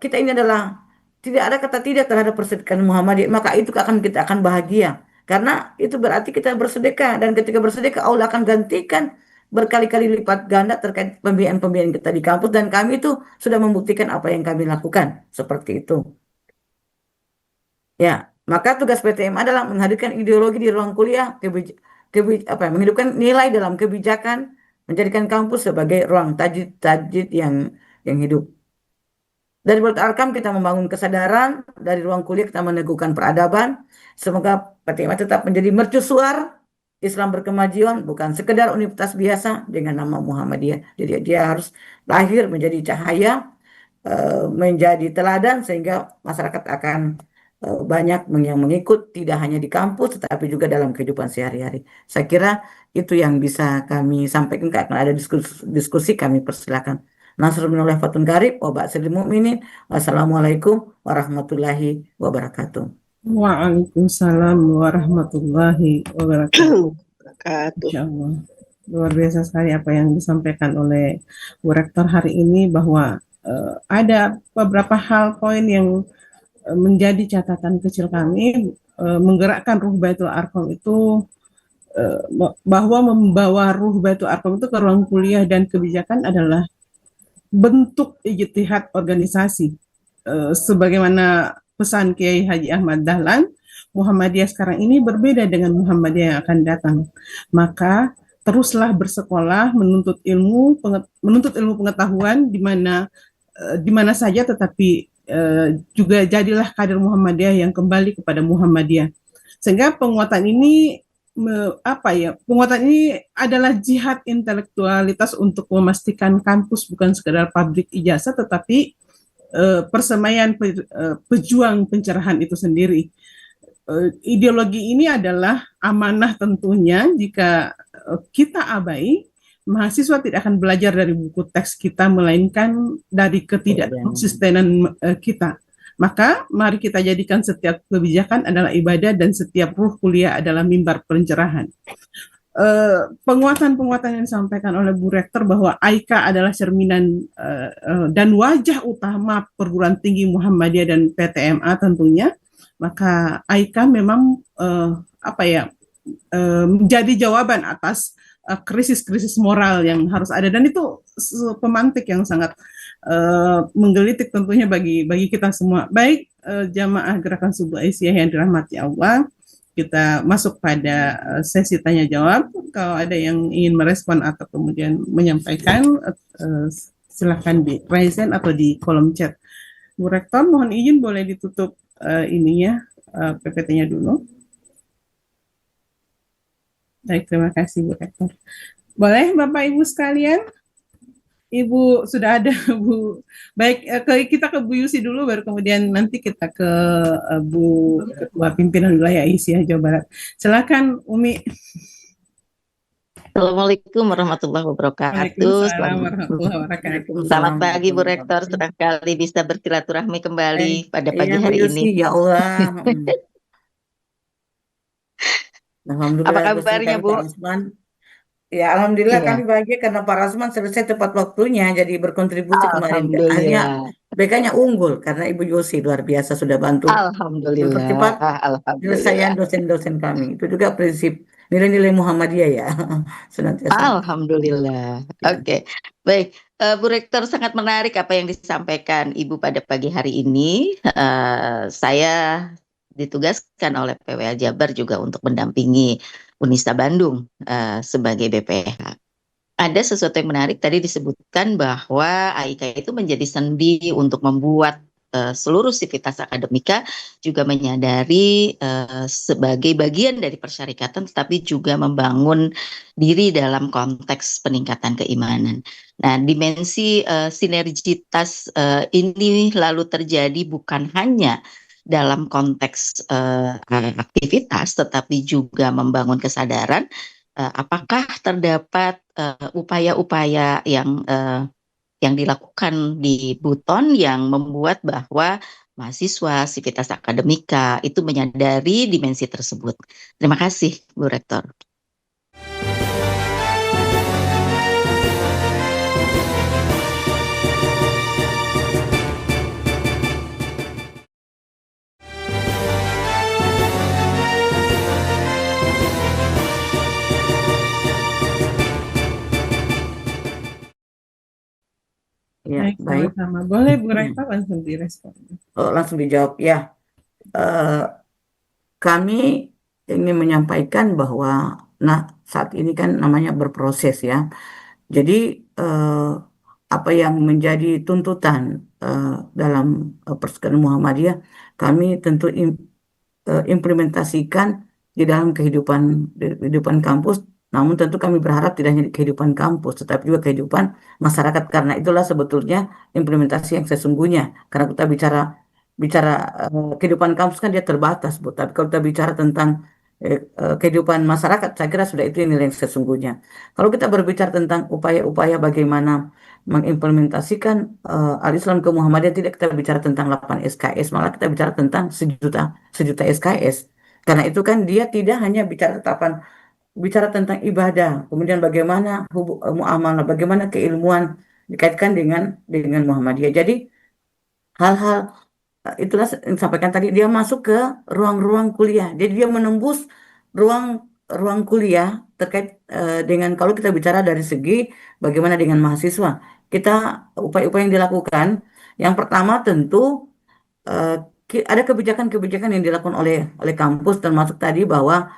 kita ini adalah tidak ada kata tidak terhadap persedekah Muhammadiyah, maka itu kita akan bahagia, karena itu berarti kita bersedekah, dan ketika bersedekah Allah akan gantikan berkali-kali lipat ganda terkait pembiayaan-pembiayaan kita di kampus, dan kami itu sudah membuktikan apa yang kami lakukan seperti itu. Ya, maka tugas PTM adalah menghadirkan ideologi di ruang kuliah, menghidupkan nilai dalam kebijakan, menjadikan kampus sebagai ruang tajid-tajid yang hidup. Dari Bulat Arkam kita membangun kesadaran, dari ruang kuliah kita meneguhkan peradaban. Semoga Fatimah tetap menjadi mercusuar Islam berkemajuan, bukan sekedar universitas biasa dengan nama Muhammadiyah. Jadi dia harus lahir menjadi cahaya, menjadi teladan, sehingga masyarakat akan banyak yang mengikut tidak hanya di kampus tetapi juga dalam kehidupan sehari-hari. Saya kira itu yang bisa kami sampaikan. Karena ada diskusi kami persilakan. Nasrul minallah fatun qarib wa ba'sil mu'minin. Wassalamualaikum warahmatullahi wabarakatuh. Waalaikumsalam warahmatullahi wabarakatuh. Wabarakatuh. Insya Allah. Luar biasa sekali apa yang disampaikan oleh Bu Rektor hari ini, bahwa ada beberapa hal poin yang menjadi catatan kecil kami. Menggerakkan Ruh Baitul Arqam itu, bahwa membawa Ruh Baitul Arqam itu ke ruang kuliah dan kebijakan adalah bentuk ijtihad organisasi. Sebagaimana pesan Kiai Haji Ahmad Dahlan, Muhammadiyah sekarang ini berbeda dengan Muhammadiyah yang akan datang. Maka teruslah bersekolah, menuntut ilmu pengetahuan di mana saja, tetapi juga jadilah kader Muhammadiyah yang kembali kepada Muhammadiyah. Sehingga penguatan ini penguatan ini adalah jihad intelektualitas untuk memastikan kampus bukan sekedar pabrik ijazah, tetapi persemaian pejuang pencerahan itu sendiri. Ideologi ini adalah amanah tentunya. Jika kita abai, mahasiswa tidak akan belajar dari buku teks kita, melainkan dari ketidakkonsistenan kita. Maka mari kita jadikan setiap kebijakan adalah ibadah dan setiap ruh kuliah adalah mimbar pencerahan. Penguatan-penguatan yang disampaikan oleh Bu Rektor bahwa AIKA adalah cerminan dan wajah utama perguruan tinggi Muhammadiyah dan PTMA tentunya, maka AIKA memang menjadi jawaban atas krisis-krisis moral yang harus ada, dan itu pemantik yang sangat menggelitik tentunya bagi kita semua. Baik, jamaah Gerakan Subuh Aisyah yang dirahmati Allah, kita masuk pada sesi tanya jawab. Kalau ada yang ingin merespon atau kemudian menyampaikan, silakan di raise hand atau di kolom chat. Bu Rektor, mohon izin boleh ditutup PPT-nya dulu. Baik, terima kasih Bu Rektor. Boleh Bapak Ibu sekalian? Ibu sudah ada Bu. Baik, kita ke Bu Yusi dulu, baru kemudian nanti kita ke Bu Ketua Pimpinan Wilayah Aisyah Jawa Barat. Silakan Umi. Assalamualaikum warahmatullahi wabarakatuh. Waalaikumsalam warahmatullahi wabarakatuh. Selamat pagi Bu Rektor, senang sekali bisa bersilaturahmi kembali pada pagi hari ini. Ya Allah. Alhamdulillah. Apa kabarnya Bu? Ya, alhamdulillah kami bahagia karena Pak Rasman selesai tepat waktunya, jadi berkontribusi kemarin. Hanya BK-nya unggul karena Ibu Yusi luar biasa sudah bantu mempercepat penyelesaian dosen-dosen kami. Itu juga prinsip nilai-nilai Muhammadiyah ya. Alhamdulillah. Oke. Baik, Bu Rektor, sangat menarik apa yang disampaikan Ibu pada pagi hari ini. Saya ditugaskan oleh PWL Jabar juga untuk mendampingi Unista Bandung sebagai BPH. Ada sesuatu yang menarik tadi disebutkan bahwa AIKA itu menjadi sendi untuk membuat seluruh sivitas akademika juga menyadari sebagai bagian dari persyarikatan, tetapi juga membangun diri dalam konteks peningkatan keimanan. Nah, dimensi sinergitas ini lalu terjadi bukan hanya dalam konteks aktivitas, tetapi juga membangun kesadaran apakah terdapat upaya-upaya yang dilakukan di Buton yang membuat bahwa mahasiswa sivitas akademika itu menyadari dimensi tersebut. Terima kasih, Bu Rektor. Ya, baik. Boleh Bu Rektor langsung direspon. Langsung dijawab ya. Kami ingin menyampaikan bahwa saat ini kan namanya berproses ya. Jadi apa yang menjadi tuntutan dalam persekutuan Muhammadiyah, kami tentu implementasikan di dalam kehidupan kampus. Namun tentu kami berharap tidak hanya di kehidupan kampus, tetapi juga kehidupan masyarakat. Karena itulah sebetulnya implementasi yang sesungguhnya. Karena kita bicara bicara kehidupan kampus kan dia terbatas, Bu. Tapi kalau kita bicara tentang kehidupan masyarakat, saya kira sudah itu nilai yang sesungguhnya. Kalau kita berbicara tentang upaya-upaya bagaimana mengimplementasikan al-Islam ke Muhammadiyah, tidak kita bicara tentang 8 SKS, malah kita bicara tentang sejuta SKS. Karena itu kan dia tidak hanya bicara tentang ibadah, kemudian bagaimana muamalah, bagaimana keilmuan dikaitkan dengan Muhammadiyah. Jadi hal-hal itulah yang disampaikan tadi, dia masuk ke ruang-ruang kuliah. Jadi dia menembus ruang ruang kuliah terkait dengan, kalau kita bicara dari segi bagaimana dengan mahasiswa. Kita upaya-upaya yang dilakukan, yang pertama tentu eh, ada kebijakan-kebijakan yang dilakukan oleh kampus, termasuk tadi bahwa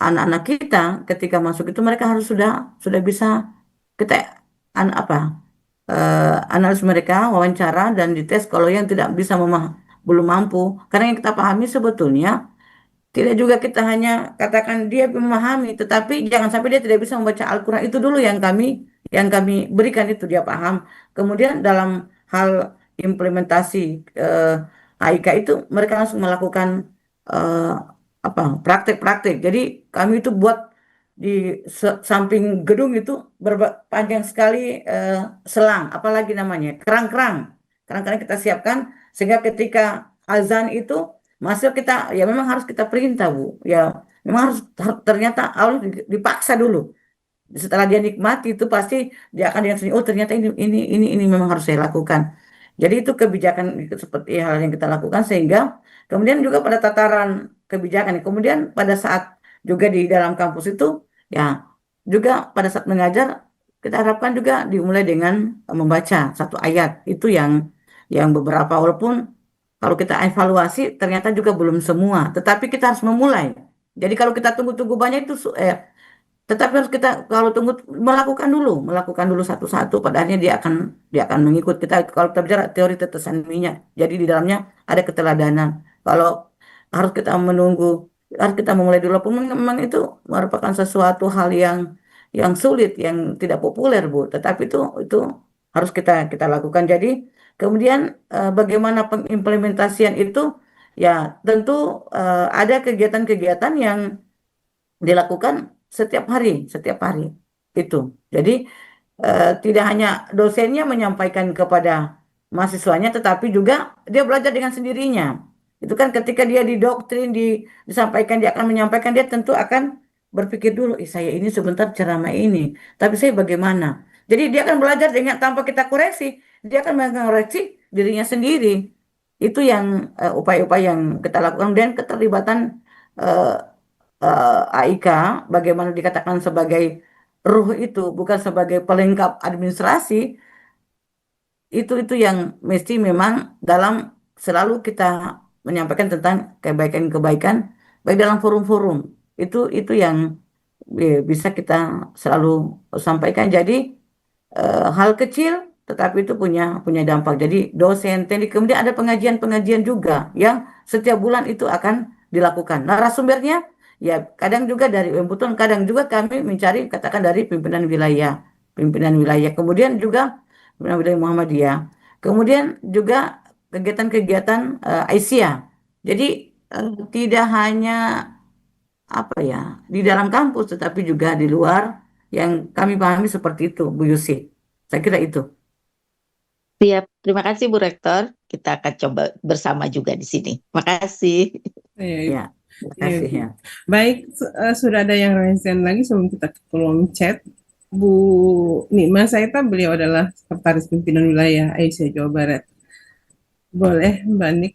anak-anak kita ketika masuk itu mereka harus sudah bisa kita apa analis mereka, wawancara dan dites kalau yang tidak bisa belum mampu. Karena yang kita pahami sebetulnya tidak juga kita hanya katakan dia memahami, tetapi jangan sampai dia tidak bisa membaca Al-Quran. Itu dulu yang kami berikan, itu dia paham. Kemudian dalam hal implementasi eh, AIK itu mereka langsung melakukan eh, praktek-praktek. Jadi kami itu buat di samping gedung itu panjang sekali eh, selang, apalagi namanya kerang-kerang. Kerang-kerang kita siapkan sehingga ketika azan itu masuk, kita ya memang harus kita perintah, Bu. Ya memang ternyata harus dipaksa dulu. Setelah dia nikmati itu pasti dia akan lihat sendiri, oh ternyata ini memang harus saya lakukan. Jadi itu kebijakan itu seperti hal yang kita lakukan, sehingga kemudian juga pada tataran kebijakan, kemudian pada saat juga di dalam kampus itu ya juga pada saat mengajar kita harapkan juga dimulai dengan membaca satu ayat itu yang beberapa, walaupun kalau kita evaluasi ternyata juga belum semua, tetapi kita harus memulai. Jadi kalau kita tunggu-tunggu banyak itu tetapi harus kita, kalau tunggu, melakukan dulu satu-satu, pada akhirnya dia akan mengikut kita. Kalau kita bicara teori tetesan minyak, jadi di dalamnya ada keteladanan. Kalau kita menunggu, harus kita memulai dulu, pun memang itu merupakan sesuatu hal yang sulit, yang tidak populer, Bu. Tetapi itu harus kita lakukan. Jadi kemudian bagaimana pengimplementasian itu, ya tentu ada kegiatan-kegiatan yang dilakukan setiap hari itu. Jadi tidak hanya dosennya menyampaikan kepada mahasiswanya, tetapi juga dia belajar dengan sendirinya. Itu kan ketika dia didoktrin, disampaikan, dia akan menyampaikan, dia tentu akan berpikir dulu, saya ini sebentar ceramah ini, tapi saya bagaimana? Jadi dia akan belajar dengan tanpa kita koreksi, dia akan mengoreksi dirinya sendiri. Itu yang upaya-upaya yang kita lakukan, dan keterlibatan eh, AIK, bagaimana dikatakan sebagai ruh itu, bukan sebagai pelengkap administrasi, itu yang mesti memang dalam selalu kita menyampaikan tentang kebaikan-kebaikan baik dalam forum-forum. Itu yang bisa kita selalu sampaikan. Jadi hal kecil tetapi itu punya punya dampak. Jadi dosen teknik, kemudian ada pengajian-pengajian juga yang setiap bulan itu akan dilakukan. Narasumbernya ya kadang juga dari Umbuton, kadang juga kami mencari katakan dari pimpinan wilayah. Kemudian juga pimpinan wilayah Muhammadiyah. Kemudian juga kegiatan-kegiatan Aisyah. Jadi tidak hanya apa ya di dalam kampus, tetapi juga di luar, yang kami pahami seperti itu, Bu Yusi. Saya kira itu. Siap, terima kasih Bu Rektor. Kita akan coba bersama juga di sini. Makasih. Ya, terima kasih ya. Baik, sudah ada yang raise hand lagi sebelum kita ke kolom chat. Bu Nikma Saita, beliau adalah sekretaris pimpinan wilayah Aisyah Jawa Barat. Boleh, Mbak Nik.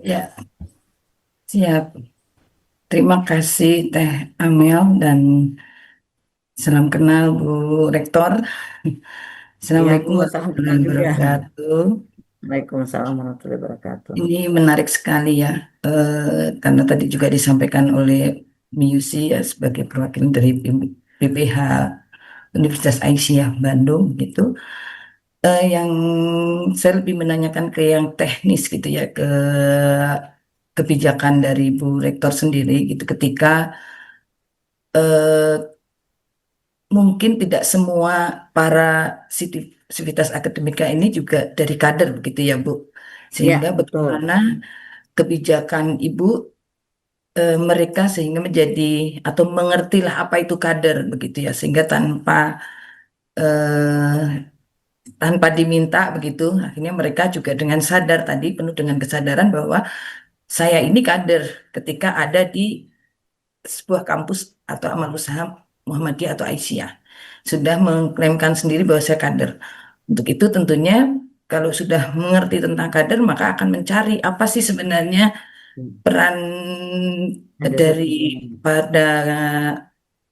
Ya, siap. Terima kasih Teh Amel, dan salam kenal Bu Rektor. Assalamualaikum Ya, warahmatullahi wabarakatuh. Waalaikumsalam warahmatullahi wabarakatuh. Ini menarik sekali ya, karena tadi juga disampaikan oleh Miyusi ya, sebagai perwakilan dari PPH Universitas Aisyah Bandung gitu. Yang saya lebih menanyakan ke yang teknis gitu ya, ke kebijakan dari Bu Rektor sendiri gitu, ketika mungkin tidak semua para sivitas akademika ini juga dari kader begitu ya Bu, sehingga betul. bagaimana kebijakan Ibu mereka sehingga menjadi atau mengertilah apa itu kader begitu ya, sehingga eh, tanpa diminta begitu akhirnya mereka juga dengan sadar tadi, penuh dengan kesadaran bahwa saya ini kader ketika ada di sebuah kampus atau amal usaha Muhammadiyah atau Aisyah, sudah mengklaimkan sendiri bahwa saya kader. Untuk itu tentunya kalau sudah mengerti tentang kader maka akan mencari apa sih sebenarnya peran Ada dari satu. pada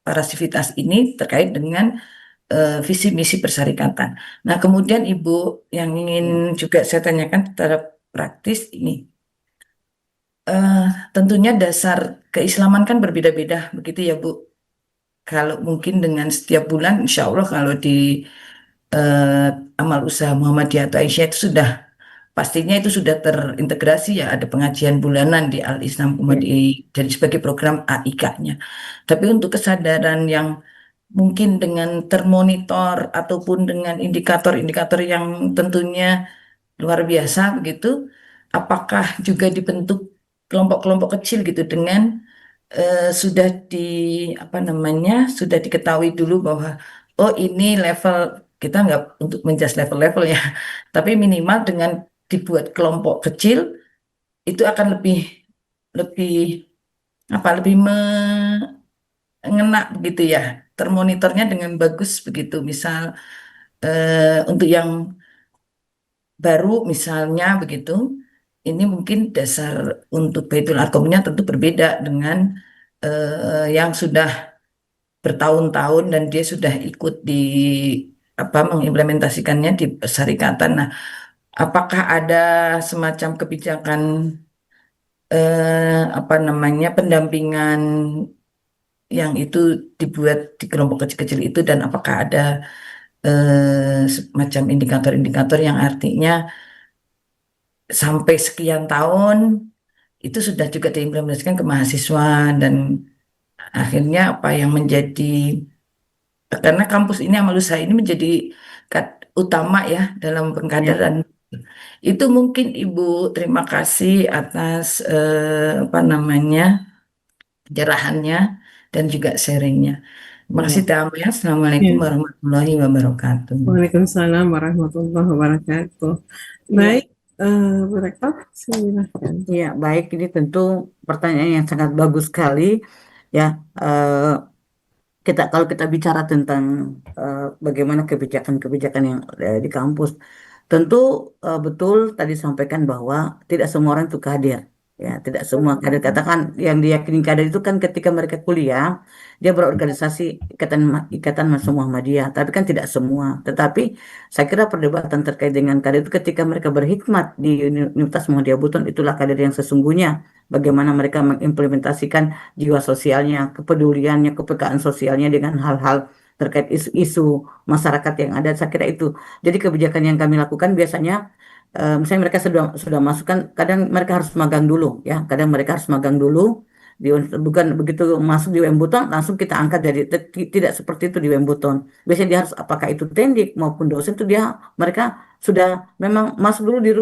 para sivitas ini terkait dengan visi misi persyarikatan. Nah, kemudian Ibu yang ingin juga saya tanyakan secara praktis ini, eh, tentunya dasar keislaman kan berbeda-beda, begitu ya Bu. Kalau mungkin dengan setiap bulan, insya Allah kalau di eh, amal usaha Muhammadiyah atau Aisyah itu sudah pastinya itu sudah terintegrasi ya, ada pengajian bulanan di Al Islam Ya. jadi sebagai program AIK-nya. Tapi untuk kesadaran yang mungkin dengan termonitor ataupun dengan indikator-indikator yang tentunya luar biasa begitu, apakah juga dibentuk kelompok-kelompok kecil gitu dengan sudah di apa namanya sudah diketahui dulu bahwa oh ini level kita nggak untuk menjudge level-level ya, tapi minimal dengan dibuat kelompok kecil itu akan lebih lebih lebih mengena begitu ya, termonitornya dengan bagus begitu. Misal untuk yang baru misalnya begitu, ini mungkin dasar untuk Baitul Arqamnya tentu berbeda dengan yang sudah bertahun-tahun dan dia sudah ikut di mengimplementasikannya di syarikatan. Nah, apakah ada semacam kebijakan pendampingan yang itu dibuat di kelompok kecil-kecil itu, dan apakah ada semacam indikator-indikator yang artinya sampai sekian tahun itu sudah juga diimplementasikan ke mahasiswa, dan akhirnya apa yang menjadi karena kampus ini amal usaha ini menjadi utama ya dalam Ya. pengkaderan itu. Mungkin Ibu terima kasih atas pencerahannya dan juga sharingnya. Terima kasih Ya. Tama ya. Assalamualaikum Ya. warahmatullahi wabarakatuh. Waalaikumsalam warahmatullahi wabarakatuh. Ya. Baik, Bu Rektor, silakan. Ya, baik. Ini tentu pertanyaan yang sangat bagus sekali. Ya, kalau kita bicara tentang bagaimana kebijakan-kebijakan yang di kampus, tentu betul tadi sampaikan bahwa tidak semua orang itu kader. Ya, tidak semua kader. Katakan yang diyakini kader itu kan ketika mereka kuliah, dia berorganisasi ikatan Mahasiswa Muhammadiyah. Tapi kan tidak semua. Tetapi saya kira perdebatan terkait dengan kader itu ketika mereka berhikmat di Universitas Muhammadiyah Buton, itulah kader yang sesungguhnya. Bagaimana mereka mengimplementasikan jiwa sosialnya, kepeduliannya, kepekaan sosialnya dengan hal-hal terkait isu-isu masyarakat yang ada. Saya kira itu. Jadi kebijakan yang kami lakukan biasanya, misalnya mereka sudah masukkan, kadang mereka harus magang dulu, ya. Kadang mereka harus magang dulu. Bukan begitu masuk di UM Buton langsung kita angkat jadi tidak seperti itu di UM Buton. Biasanya dia harus apakah itu tendik maupun dosen itu mereka sudah memang masuk dulu di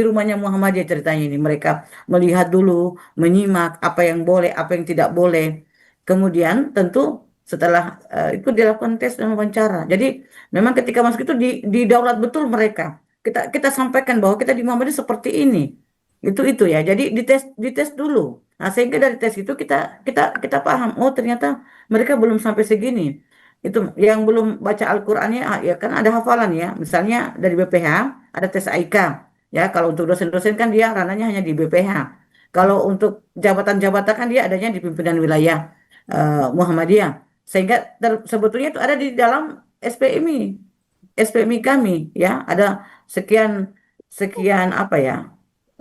rumahnya Muhammadiyah ceritanya ini. Mereka melihat dulu, menyimak apa yang boleh, apa yang tidak boleh. Kemudian tentu setelah itu dilakukan tes dan wawancara. Jadi memang ketika masuk itu didaulat betul mereka. Kita sampaikan bahwa kita di Muhammadiyah seperti ini. Itu ya. Jadi dites dulu. Nah, sehingga dari tes itu kita kita kita paham, oh ternyata mereka belum sampai segini. Itu yang belum baca Al-Qur'annya, ya kan ada hafalan ya. Misalnya dari BPH ada tes AIK. Ya, kalau untuk dosen-dosen kan dia ranahnya hanya di BPH. Kalau untuk jabatan-jabatan kan dia adanya di pimpinan wilayah Muhammadiyah. Sehingga sebetulnya itu ada di dalam SPMI. SPMI kami ya, ada sekian sekian apa ya?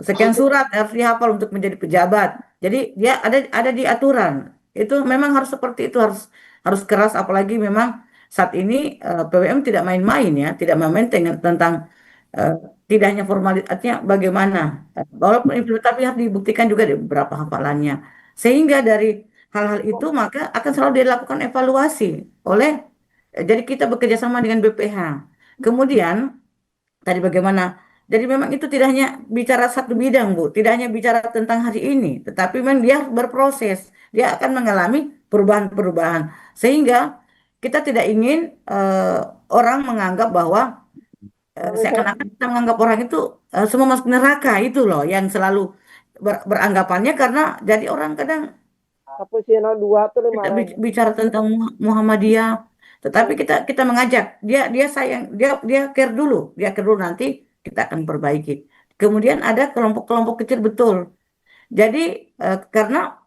Sekian surat harus dihafal untuk menjadi pejabat. Jadi dia ada di aturan. Itu memang harus seperti itu, harus harus keras, apalagi memang saat ini PWM tidak main-main ya, tidak main-main tentang eh, tidak hanya formalitasnya bagaimana. Walaupun itu tapi harus dibuktikan juga di beberapa hafalannya. Sehingga dari hal-hal itu maka akan selalu dilakukan evaluasi oleh jadi kita bekerja sama dengan BPH. Kemudian tadi bagaimana Jadi memang itu tidak hanya bicara satu bidang, Bu, tidak hanya bicara tentang hari ini, tetapi memang dia berproses, dia akan mengalami perubahan-perubahan, sehingga kita tidak ingin orang menganggap bahwa seakan-akan kita menganggap orang itu semua masuk neraka itu loh, yang selalu beranggapannya karena jadi orang kadang Cappuccino 2 tuh kita 5.000. bicara tentang Muhammadiyah, tetapi kita mengajak dia sayang dia care dulu, nanti kita akan perbaiki. Kemudian ada kelompok-kelompok kecil betul. Jadi karena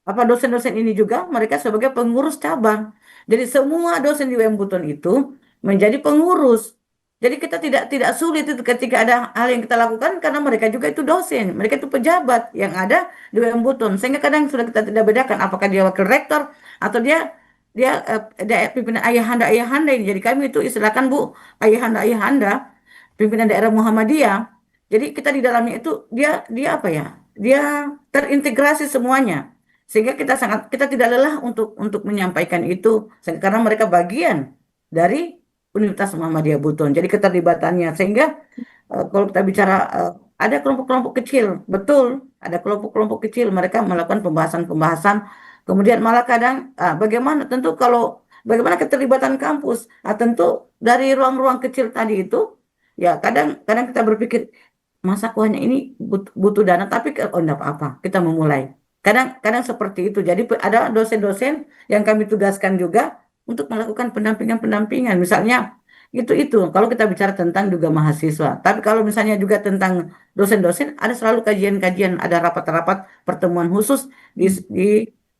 apa dosen-dosen ini juga mereka sebagai pengurus cabang. Jadi semua dosen di UM Buton itu menjadi pengurus. Jadi kita tidak sulit itu ketika ada hal yang kita lakukan karena mereka juga itu dosen, mereka itu pejabat yang ada di UM Buton. Sehingga kadang sudah kita tidak bedakan apakah dia wakil rektor atau dia pimpinan ayahanda ini. Jadi kami itu istilahkan Bu ayahanda pimpinan daerah Muhammadiyah. Jadi kita di dalamnya itu dia apa ya? Dia terintegrasi semuanya. Sehingga kita tidak lelah untuk menyampaikan itu karena mereka bagian dari Universitas Muhammadiyah Buton. Jadi keterlibatannya sehingga kalau kita bicara ada kelompok-kelompok kecil, betul, ada kelompok-kelompok kecil mereka melakukan pembahasan-pembahasan. Kemudian malah kadang bagaimana tentu kalau bagaimana keterlibatan kampus, tentu dari ruang-ruang kecil tadi itu ya kadang kita berpikir masa kuahnya ini butuh dana tapi oh enggak apa-apa kita memulai kadang seperti itu jadi ada dosen-dosen yang kami tugaskan juga untuk melakukan pendampingan misalnya itu kalau kita bicara tentang juga mahasiswa tapi kalau misalnya juga tentang dosen-dosen ada selalu kajian-kajian ada rapat-rapat pertemuan khusus di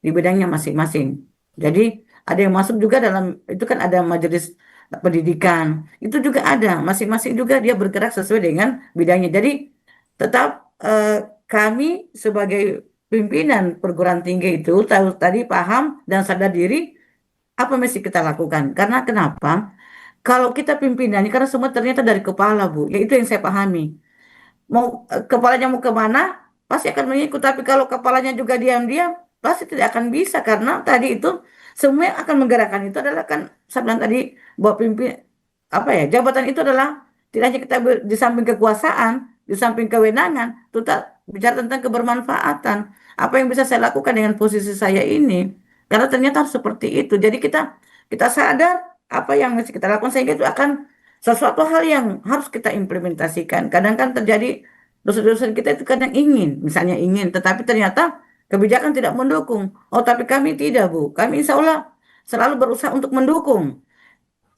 di bidangnya masing-masing jadi ada yang masuk juga dalam itu kan ada majelis pendidikan itu juga ada masing-masing juga dia bergerak sesuai dengan bidangnya jadi tetap kami sebagai pimpinan perguruan tinggi itu tahu tadi paham dan sadar diri apa mesti kita lakukan karena kenapa kalau kita pimpinannya karena semua ternyata dari kepala Bu ya itu yang saya pahami mau kepalanya mau kemana pasti akan mengikut tapi kalau kepalanya juga diam-diam pasti tidak akan bisa karena tadi itu semua yang akan menggerakkan itu adalah kan saya bilang tadi bahwa pimpin apa ya jabatan itu adalah tidak hanya kita di samping kekuasaan di samping kewenangan kita bicara tentang kebermanfaatan apa yang bisa saya lakukan dengan posisi saya ini karena ternyata harus seperti itu jadi kita sadar apa yang mesti kita lakukan sehingga itu akan sesuatu hal yang harus kita implementasikan. Kadang kan terjadi dosen-dosen kita itu kadang misalnya ingin, tetapi ternyata kebijakan tidak mendukung. Oh, tapi kami tidak, Bu. Kami insya Allah selalu berusaha untuk mendukung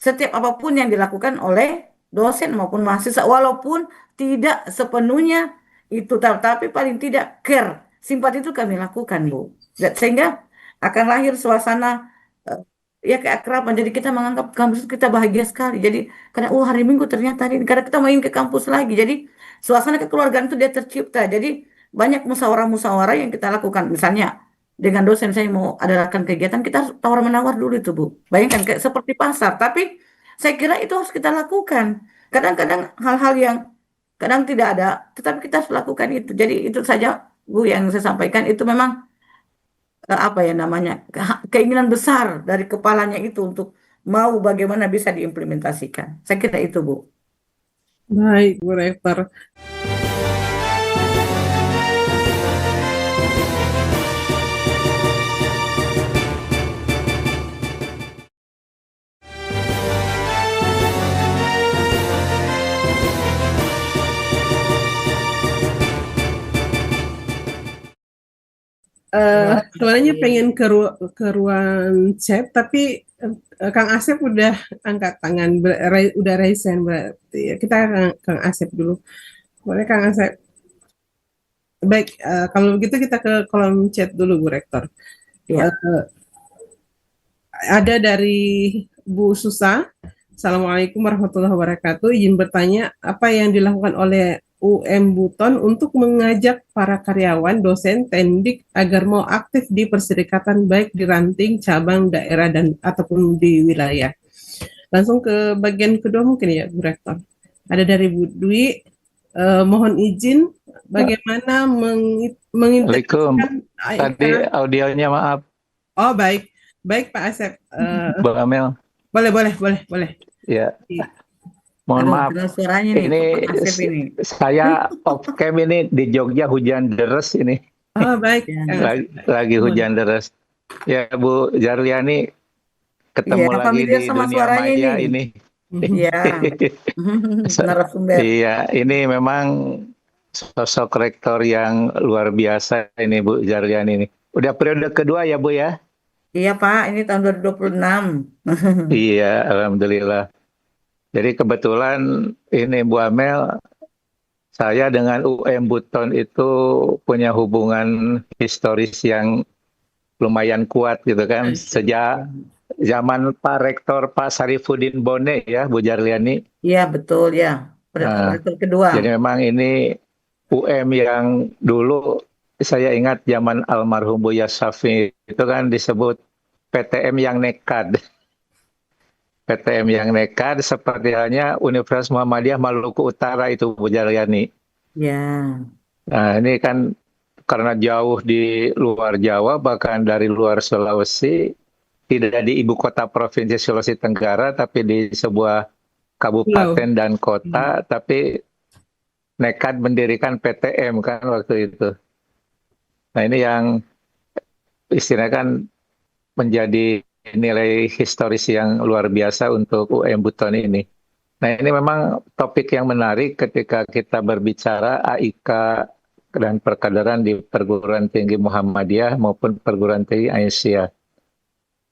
setiap apapun yang dilakukan oleh dosen maupun mahasiswa, walaupun tidak sepenuhnya itu, tapi paling tidak care, simpati itu kami lakukan, Bu. Sehingga akan lahir suasana ya keakraban jadi kita menganggap kampus kita bahagia sekali jadi karena hari Minggu ternyata ini karena kita main ke kampus lagi jadi suasana kekeluargaan itu dia tercipta jadi banyak musyawarah-musyawarah yang kita lakukan misalnya dengan dosen saya mau adakan kegiatan kita harus tawar menawar dulu itu Bu bayangkan kayak seperti pasar tapi saya kira itu harus kita lakukan kadang-kadang hal-hal yang kadang tidak ada tetapi kita harus lakukan itu jadi itu saja Bu yang saya sampaikan itu memang apa ya namanya keinginan besar dari kepalanya itu untuk mau bagaimana bisa diimplementasikan. Saya kira itu Bu. Baik, Bu Rektor. Sebenarnya pengen ke ruang chat, tapi Kang Asep udah angkat tangan, udah raise hand berarti. Kita Kang Asep dulu. Boleh Kang Asep? Baik, kalau begitu kita ke kolom chat dulu, Bu Rektor. Ya. Ada dari Bu Susa. Assalamualaikum warahmatullahi wabarakatuh. Izin bertanya, apa yang dilakukan oleh UM Buton untuk mengajak para karyawan, dosen, tendik agar mau aktif di perserikatan baik di ranting, cabang, daerah, dan ataupun di wilayah. Langsung ke bagian kedua mungkin ya, Bu Rektor. Ada dari Bu Dwi, mohon izin bagaimana mengintegrasikan tadi audionya maaf. Oh baik, baik Pak Asep. Bang Amel. Boleh. Ya. Mohon Aduh, maaf, dengar suaranya nih, ini Pak Asep ini. saya off cam ini di Jogja hujan deras ini. Oh, baik, Ya, Kang Asep. Lagi Mohon. hujan deras. Ya Bu Jarliani, ketemu iya, lagi familiar di sama dunia suaranya maya nih. ini. Iya, narasumber. Iya, ini memang sosok rektor yang luar biasa ini Bu Jarliani ini. Udah periode kedua ya Bu ya? Iya, Pak, ini tahun 2026. Iya, alhamdulillah. Jadi kebetulan ini Bu Amel, saya dengan UM Buton itu punya hubungan historis yang lumayan kuat gitu kan. Sejak zaman Pak Rektor Pak Sarifudin Bone ya, Bu Jarliani. Iya, betul ya. Nah, Rektor kedua. jadi memang ini UM yang dulu saya ingat zaman almarhum Buya Syafi'i itu kan disebut PTM yang nekat. PTM yang nekat seperti halnya Universitas Muhammadiyah Maluku Utara itu Bu Jarliani. Ya, Nah, ini kan karena jauh di luar Jawa, bahkan dari luar Sulawesi, tidak di ibu kota provinsi Sulawesi Tenggara, tapi di sebuah kabupaten dan kota, tapi nekat mendirikan PTM kan waktu itu. Nah, ini yang istilahnya kan menjadi nilai historis yang luar biasa untuk UM Buton ini. Nah, ini memang topik yang menarik ketika kita berbicara AIK dan perkaderan di perguruan tinggi Muhammadiyah maupun perguruan tinggi Aisyah.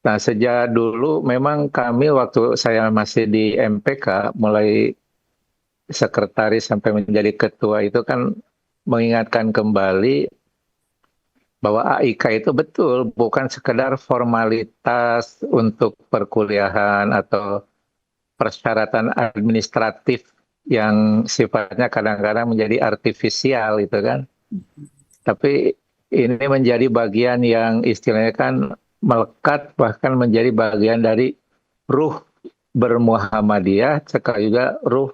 Nah, sejak dulu memang kami waktu saya masih di MPK, mulai sekretaris sampai menjadi ketua itu kan mengingatkan kembali bahwa AIK itu betul bukan sekedar formalitas untuk perkuliahan atau persyaratan administratif yang sifatnya kadang-kadang menjadi artifisial itu kan. Tapi ini menjadi bagian yang istilahnya kan melekat bahkan menjadi bagian dari ruh bermuhammadiyah, sekali juga ruh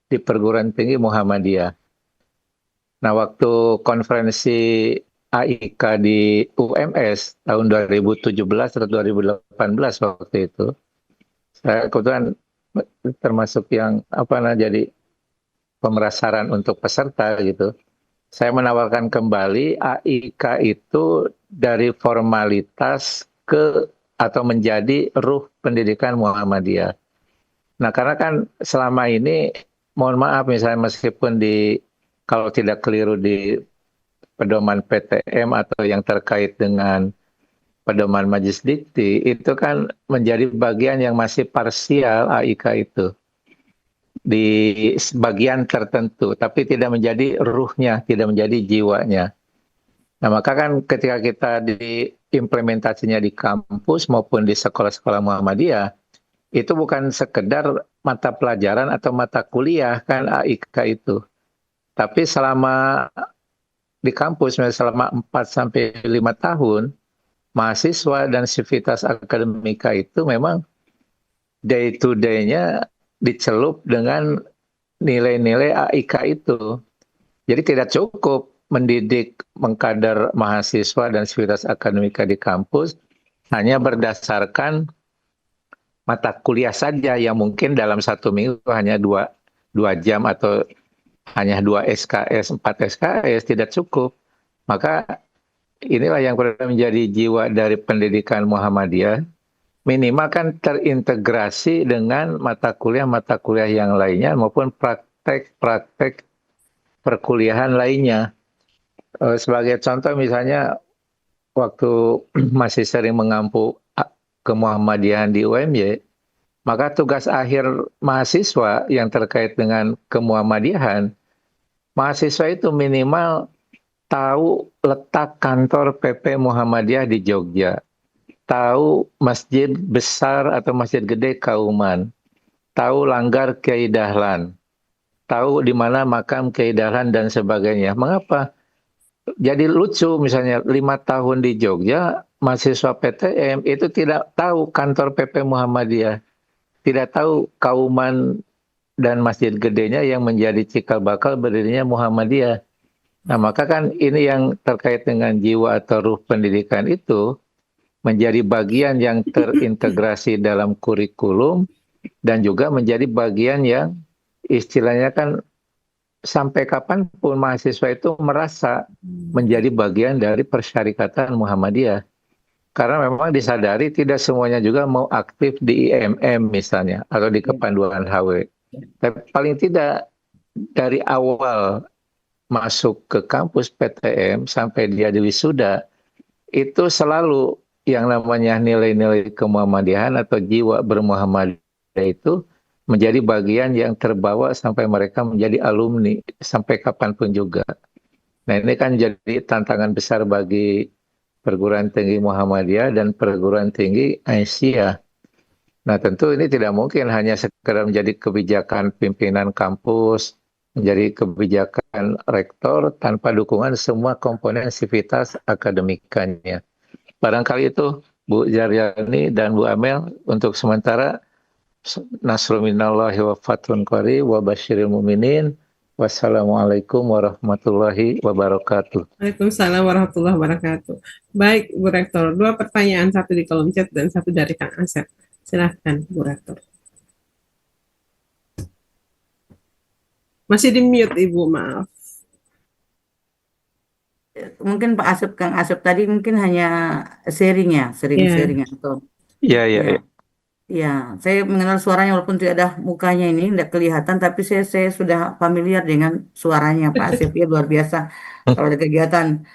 di perguruan tinggi Muhammadiyah. Nah, waktu konferensi AIK di UMS tahun 2017 atau 2018 waktu itu, saya kebetulan termasuk yang jadi pemerasaran untuk peserta gitu. Saya menawarkan kembali AIK itu dari formalitas ke atau menjadi ruh pendidikan Muhammadiyah. Nah, karena kan selama ini, mohon maaf misalnya meskipun kalau tidak keliru di pedoman PTM atau yang terkait dengan pedoman Majelis Dikti, itu kan menjadi bagian yang masih parsial AIK itu. Di bagian tertentu, tapi tidak menjadi ruhnya, tidak menjadi jiwanya. Nah, maka kan ketika kita diimplementasinya di kampus maupun di sekolah-sekolah Muhammadiyah, itu bukan sekedar mata pelajaran atau mata kuliah kan AIK itu. Tapi selama di kampus, selama 4-5 tahun, mahasiswa dan sivitas akademika itu memang day to day-nya dicelup dengan nilai-nilai AIK itu. Jadi tidak cukup mendidik mengkader mahasiswa dan sivitas akademika di kampus hanya berdasarkan mata kuliah saja yang mungkin dalam 1 minggu hanya 2 jam atau hanya 2 SKS, 4 SKS, tidak cukup. Maka inilah yang perlu menjadi jiwa dari pendidikan Muhammadiyah. Minimal kan terintegrasi dengan mata kuliah yang lainnya maupun praktek perkuliahan lainnya. Sebagai contoh misalnya waktu masih sering mengampu ke Muhammadiyahan di UMY, maka tugas akhir mahasiswa yang terkait dengan kemuhammadiyahan, mahasiswa itu minimal tahu letak kantor PP Muhammadiyah di Jogja, tahu masjid besar atau masjid gede Kauman, tahu langgar Kiai Dahlan, tahu di mana makam Kiai Dahlan dan sebagainya. Mengapa? Jadi lucu misalnya 5 tahun di Jogja, mahasiswa PTM itu tidak tahu kantor PP Muhammadiyah, tidak tahu Kauman dan masjid gedenya yang menjadi cikal bakal berdirinya Muhammadiyah. Nah, maka kan ini yang terkait dengan jiwa atau ruh pendidikan itu menjadi bagian yang terintegrasi dalam kurikulum dan juga menjadi bagian yang istilahnya kan sampai kapanpun mahasiswa itu merasa menjadi bagian dari persyarikatan Muhammadiyah. Karena memang disadari tidak semuanya juga mau aktif di IMM misalnya, atau di kepanduan HW. Tapi paling tidak dari awal masuk ke kampus PTM sampai dia di wisuda, itu selalu yang namanya nilai-nilai kemuhammadiyahan atau jiwa bermuhammadiyah itu menjadi bagian yang terbawa sampai mereka menjadi alumni sampai kapanpun juga. Nah ini kan jadi tantangan besar bagi perguruan tinggi Muhammadiyah dan perguruan tinggi Aisyah. Nah tentu ini tidak mungkin hanya sekedar menjadi kebijakan pimpinan kampus, menjadi kebijakan rektor tanpa dukungan semua komponen sivitas akademikannya. Barangkali itu Bu Jaryani dan Bu Amel untuk sementara. Nasrul minallahi wa fathun qarib wa basyiril mu'minin. Wassalamualaikum warahmatullahi wabarakatuh. Waalaikumsalam warahmatullahi wabarakatuh. Baik, Bu Rektor. 2 pertanyaan, satu di kolom chat dan satu dari Kang Asep. Silahkan, Bu Rektor. Masih di mute, Ibu, maaf. Mungkin Pak Asep, Kang Asep tadi mungkin hanya sharing atau Ya. ya, saya mengenal suaranya walaupun tidak ada mukanya ini, tidak kelihatan, tapi saya sudah familiar dengan suaranya Pak Asep, ya luar biasa. Kalau ada kegiatan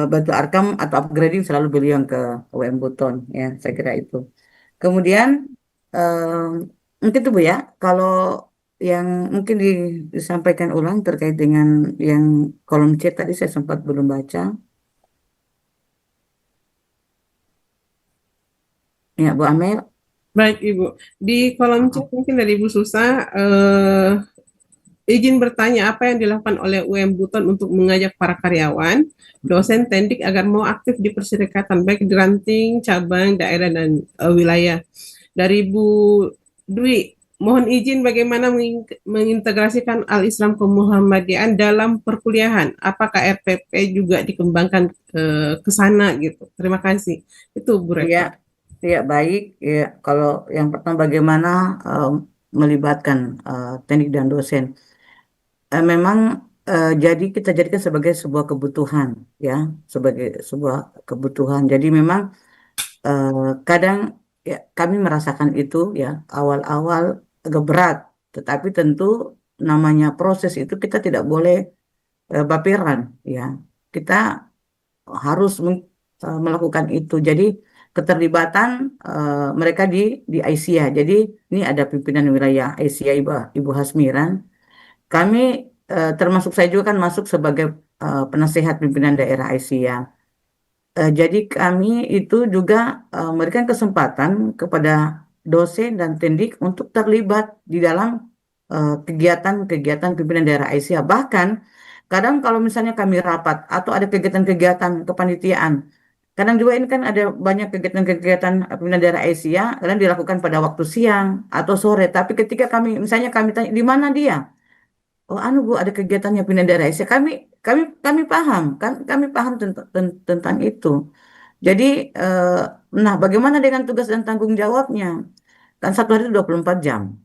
Batu Arkam atau upgrading selalu beliau yang ke UM Buton, ya saya kira itu. Kemudian eh, mungkin itu Bu ya, kalau yang mungkin disampaikan ulang terkait dengan yang kolom chat tadi saya sempat belum baca. Ya, Bu Amel. Baik, Ibu. Di kolom chat mungkin dari Ibu Susa, izin bertanya apa yang dilakukan oleh UM Buton untuk mengajak para karyawan, dosen tendik agar mau aktif di perserikatan, baik di ranting, cabang, daerah, dan wilayah. Dari Bu Dwi, mohon izin bagaimana mengintegrasikan Al-Islam kemuhammadian dalam perkuliahan. Apakah RPP juga dikembangkan ke sana gitu? Terima kasih. Itu Bu Rektor. Ya, baik. Ya, kalau yang pertama bagaimana melibatkan teknik dan dosen. Memang jadi kita jadikan sebagai sebuah kebutuhan, ya, sebagai sebuah kebutuhan. Jadi memang kadang ya kami merasakan itu ya awal-awal agak berat, tetapi tentu namanya proses itu kita tidak boleh baperan, ya. Kita harus melakukan itu. Jadi keterlibatan mereka di Aisyah. Jadi ini ada pimpinan wilayah Aisyah Ibu Hasmiran. Kami termasuk saya juga kan masuk sebagai penasehat pimpinan daerah Aisyah. Jadi kami itu juga memberikan kesempatan kepada dosen dan tendik untuk terlibat di dalam kegiatan-kegiatan pimpinan daerah Aisyah. Bahkan kadang kalau misalnya kami rapat atau ada kegiatan-kegiatan kepanitiaan, kadang juga ini kan ada banyak kegiatan-kegiatan pimpinan daerah Aisyah, kadang dilakukan pada waktu siang atau sore. Tapi ketika kami tanya di mana dia? Oh, Bu, ada kegiatannya pimpinan daerah Aisyah. Kami paham, kami paham tentang itu. Jadi, nah bagaimana dengan tugas dan tanggung jawabnya? Kan satu hari itu 24 jam.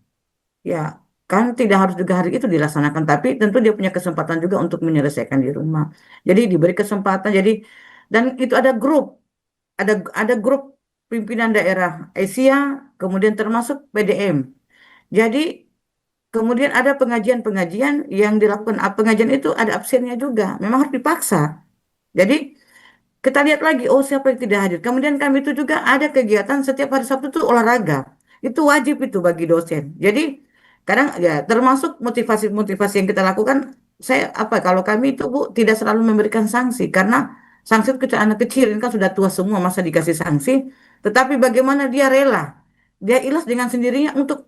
Ya, kan tidak harus juga hari itu dilaksanakan, tapi tentu dia punya kesempatan juga untuk menyelesaikan di rumah. Jadi diberi kesempatan. Jadi dan itu ada grup pimpinan daerah Asia, kemudian termasuk PDM. Jadi kemudian ada pengajian-pengajian yang dilakukan. Pengajian itu ada absennya juga. Memang harus dipaksa. Jadi kita lihat lagi, oh siapa yang tidak hadir. Kemudian kami itu juga ada kegiatan setiap hari Sabtu itu olahraga. Itu wajib itu bagi dosen. Jadi kadang ya termasuk motivasi-motivasi yang kita lakukan. Kalau kami itu Bu tidak selalu memberikan sanksi karena sanksi itu anak kecil ini kan sudah tua semua masa dikasih sanksi. Tetapi bagaimana dia rela, dia ikhlas dengan sendirinya untuk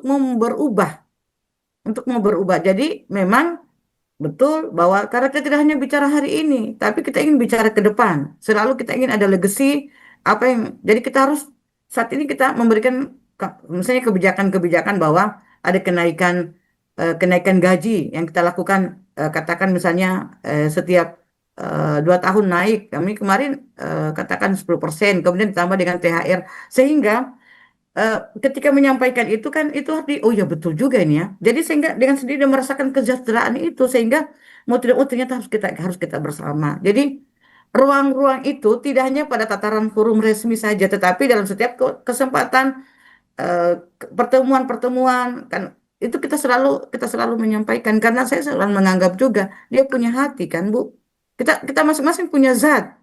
mau berubah. Jadi memang betul bahwa karena kita tidak hanya bicara hari ini, tapi kita ingin bicara ke depan. Selalu kita ingin ada legacy jadi kita harus saat ini kita memberikan misalnya kebijakan-kebijakan bahwa ada kenaikan gaji yang kita lakukan, katakan misalnya setiap 2 tahun naik. Kami kemarin katakan 10%, kemudian ditambah dengan THR sehingga ketika menyampaikan itu kan itu oh ya betul juga ini ya. Jadi sehingga dengan sendiri dia merasakan kesejahteraan itu sehingga mau tidak mau ternyata harus kita bersama. Jadi ruang-ruang itu tidak hanya pada tataran forum resmi saja, tetapi dalam setiap kesempatan pertemuan-pertemuan kan itu kita selalu menyampaikan karena saya selalu menganggap juga dia punya hati kan Bu. Kita masing-masing punya zat.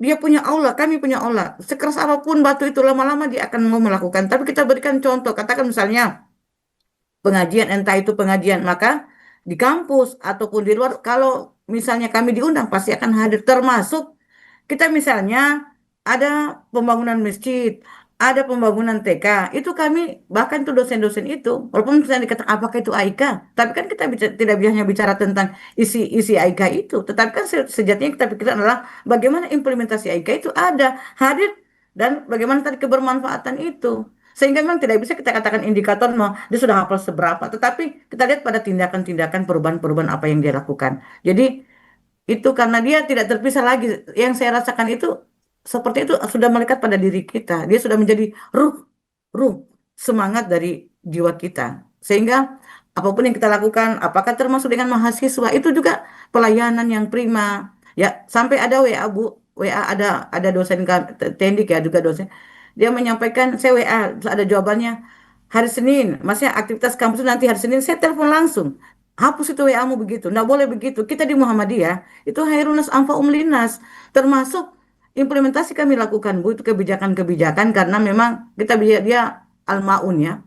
Dia punya aula, kami punya aula. Sekeras apapun batu itu lama-lama dia akan mau melakukan. Tapi kita berikan contoh. Katakan misalnya pengajian, entah itu pengajian, maka di kampus ataupun di luar, kalau misalnya kami diundang pasti akan hadir. Termasuk kita misalnya ada pembangunan masjid, ada pembangunan TK, itu kami bahkan tuh dosen-dosen itu, walaupun misalnya dikatakan apakah itu AIK, tapi kan kita tidak hanya bicara tentang isi AIK itu, tetapi kan sejatinya kita pikirkan adalah bagaimana implementasi AIK itu ada, hadir, dan bagaimana tadi kebermanfaatan itu. Sehingga memang tidak bisa kita katakan indikator dia sudah hafal seberapa, tetapi kita lihat pada tindakan-tindakan perubahan-perubahan apa yang dia lakukan. Jadi itu karena dia tidak terpisah lagi. Yang saya rasakan itu seperti itu sudah melekat pada diri kita. Dia sudah menjadi ruh semangat dari jiwa kita. Sehingga apapun yang kita lakukan, apakah termasuk dengan mahasiswa itu juga pelayanan yang prima. Ya, sampai ada WA Bu, WA ada dosen Tendik ya juga dosen. Dia menyampaikan saya WA terus ada jawabannya hari Senin, maksudnya aktivitas kampus itu nanti hari Senin saya telepon langsung. Hapus itu WA-mu begitu. Nggak boleh begitu. Kita di Muhammadiyah itu Khairunas Anfa'um Linnas. Termasuk implementasi kami lakukan Bu itu kebijakan-kebijakan karena memang kita dia al-maun ya,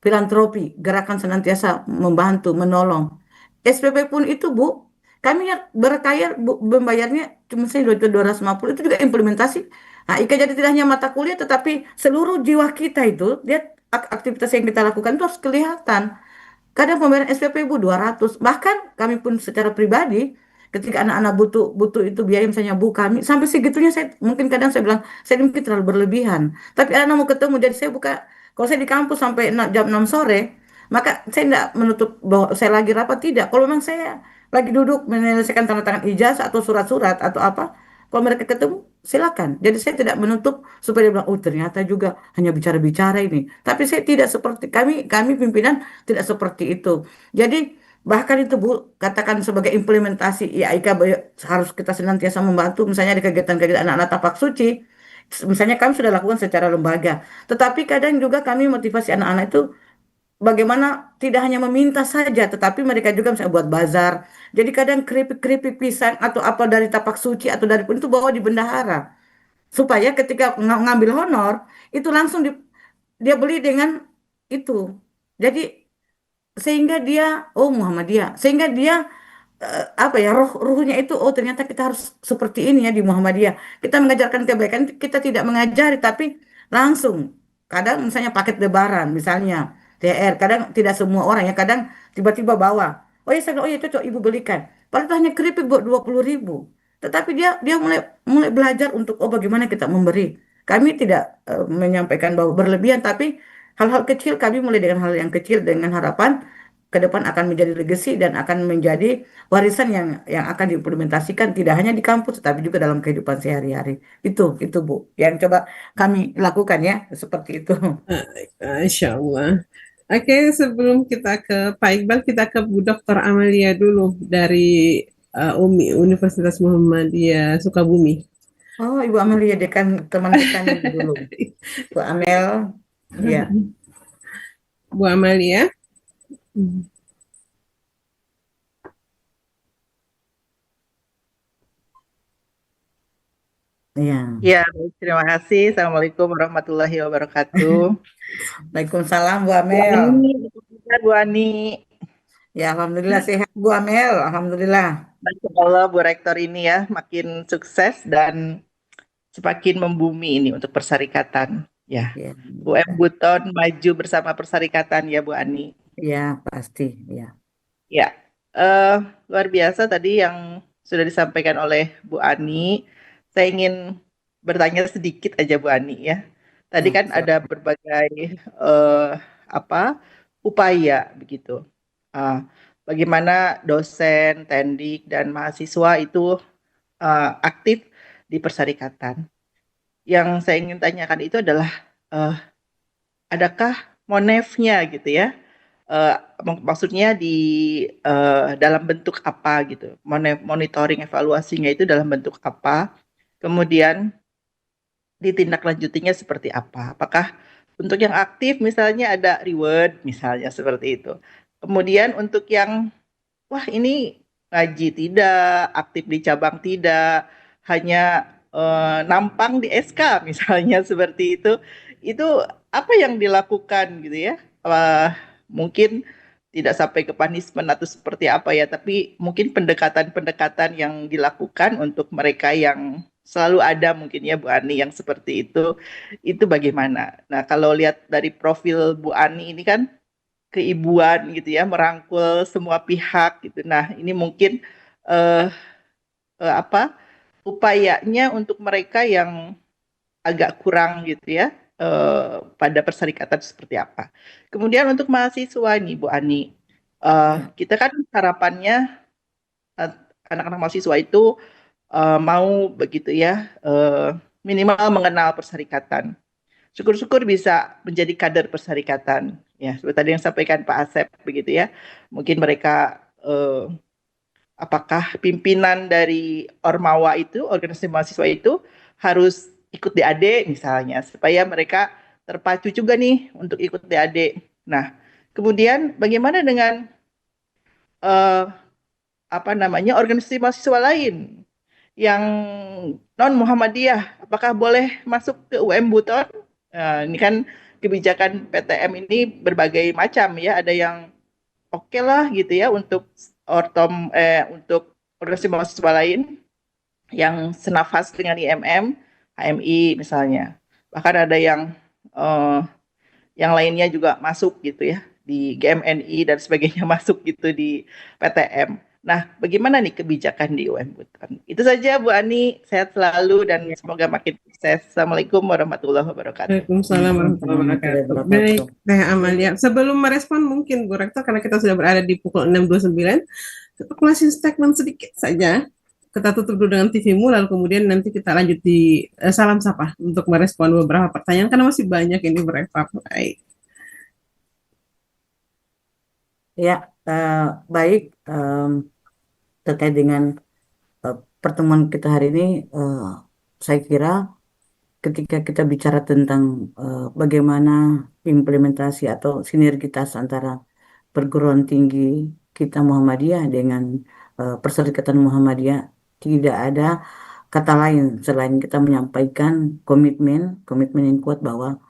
filantropi, gerakan senantiasa membantu, menolong. SPP pun itu Bu, kami yang berkaya membayarnya cuma saya 250 itu juga implementasi. Nah, Ika jadi tidak hanya mata kuliah tetapi seluruh jiwa kita itu dia aktivitas yang kita lakukan itu harus kelihatan. Kadang pembayaran SPP Bu 200. Bahkan kami pun secara pribadi ketika anak-anak butuh butuh itu biaya misalnya Bu kami sampai segitunya saya mungkin kadang saya bilang saya mungkin terlalu berlebihan. Tapi anak mau ketemu jadi saya buka kalau saya di kampus sampai jam 6 sore maka saya tidak menutup bahwa saya lagi rapat tidak. Kalau memang saya lagi duduk menyelesaikan tanda tangan ijazah atau surat-surat atau apa kalau mereka ketemu silakan. Jadi saya tidak menutup supaya dia bilang oh ternyata juga hanya bicara-bicara ini. Tapi saya tidak seperti kami pimpinan tidak seperti itu. Jadi bahkan itu Bu, katakan sebagai implementasi IAIK harus kita senantiasa membantu misalnya di kegiatan-kegiatan anak-anak tapak suci. Misalnya kami sudah lakukan secara lembaga. Tetapi kadang juga kami motivasi anak-anak itu bagaimana tidak hanya meminta saja, tetapi mereka juga misalnya buat bazar. Jadi kadang keripik-keripik pisang atau apa dari tapak suci atau dari pun itu bawa di bendahara. Supaya ketika ngambil honor, itu langsung dia beli dengan itu. Jadi sehingga dia oh Muhammadiyah sehingga dia apa ya ruhnya itu oh ternyata kita harus seperti ini ya di Muhammadiyah kita mengajarkan kebaikan kita tidak mengajari tapi langsung kadang misalnya paket lebaran misalnya TR kadang tidak semua orang ya kadang tiba-tiba bawa oh ya saya oh ya cocok ibu belikan padahal itu hanya keripik buat 20.000 tetapi dia mulai mulai belajar untuk oh bagaimana kita memberi kami tidak menyampaikan bahwa berlebihan tapi hal-hal kecil kami mulai dengan hal yang kecil dengan harapan ke depan akan menjadi legacy dan akan menjadi warisan yang akan diimplementasikan tidak hanya di kampus tapi juga dalam kehidupan sehari-hari. Itu Bu yang coba kami lakukan ya seperti itu. Insya Allah. Oke, sebelum kita ke Pak Iqbal, kita ke Bu Dr. Amalia dulu dari UMI, Universitas Muhammadiyah Sukabumi. Oh, Ibu Amelia dekan teman dekan dulu. Bu Amel, ya. Bu Amalia. Iya. Ya, baik, terima kasih. Assalamualaikum warahmatullahi wabarakatuh. Waalaikumsalam Bu Bu Amel. Ani, Bu Ani. Ya, alhamdulillah sehat Bu Amel, alhamdulillah. Masya Allah, Bu Rektor ini ya makin sukses dan semakin membumi ini untuk persyarikatan. Ya, Ya, UM Buton maju bersama persyarikatan ya Bu Ani. ya pasti, ya. Ya, luar biasa tadi yang sudah disampaikan oleh Bu Ani. Saya ingin bertanya sedikit aja Bu Ani ya. Tadi kan ada berbagai apa upaya begitu. Bagaimana dosen, tendik dan mahasiswa itu aktif di persyarikatan. Yang saya ingin tanyakan itu adalah adakah monefnya gitu ya? Maksudnya dalam bentuk apa gitu? Monitoring evaluasinya itu dalam bentuk apa? Kemudian ditindaklanjutinya seperti apa? Apakah untuk yang aktif misalnya ada reward misalnya seperti itu. Kemudian untuk yang wah ini ngaji tidak, aktif di cabang tidak, hanya nampang di SK misalnya seperti itu apa yang dilakukan gitu ya? Mungkin tidak sampai ke punishment atau seperti apa ya, tapi mungkin pendekatan-pendekatan yang dilakukan untuk mereka yang selalu ada mungkin ya Bu Ani yang seperti itu bagaimana? Nah kalau lihat dari profil Bu Ani ini kan keibuan gitu ya, merangkul semua pihak gitu. Nah, ini mungkin eh, apa upayanya untuk mereka yang agak kurang gitu ya pada perserikatan seperti apa. Kemudian untuk mahasiswa nih Bu Ani, kita kan harapannya eh, anak-anak mahasiswa itu mau begitu ya minimal mengenal perserikatan. Syukur-syukur bisa menjadi kader perserikatan. Ya, seperti tadi yang sampaikan Pak Asep begitu ya. Mungkin mereka apakah pimpinan dari Ormawa itu, organisasi mahasiswa itu harus ikut DAD misalnya supaya mereka terpacu juga nih untuk ikut DAD. Nah, kemudian bagaimana dengan eh, organisasi mahasiswa lain yang non Muhammadiyah, apakah boleh masuk ke UM Buton? Ini kan kebijakan PTM ini berbagai macam ya, ada yang oke lah gitu ya untuk untuk organisasi mahasiswa lain yang senafas dengan IMM, HMI misalnya. Bahkan ada yang lainnya juga masuk gitu ya di GMNI dan sebagainya masuk gitu di PTM. Nah, bagaimana nih kebijakan di UM Buton? Itu saja Bu Ani, sehat selalu dan semoga makin sukses. Assalamualaikum warahmatullahi wabarakatuh. Waalaikumsalam warahmatullahi wabarakatuh. Baik, Teh Amalia. Sebelum merespon mungkin Bu Rektor, karena kita sudah berada di pukul 6.29, kita closing statement sedikit saja. Kita tutup dulu dengan TV-mu, lalu kemudian nanti kita lanjut di salam sapa untuk merespon beberapa pertanyaan, karena masih banyak ini Bu Rektor. Baik. Ya, baik, terkait dengan pertemuan kita hari ini, saya kira ketika kita bicara tentang bagaimana implementasi atau sinergitas antara perguruan tinggi kita Muhammadiyah dengan Perserikatan Muhammadiyah, tidak ada kata lain selain kita menyampaikan komitmen yang kuat bahwa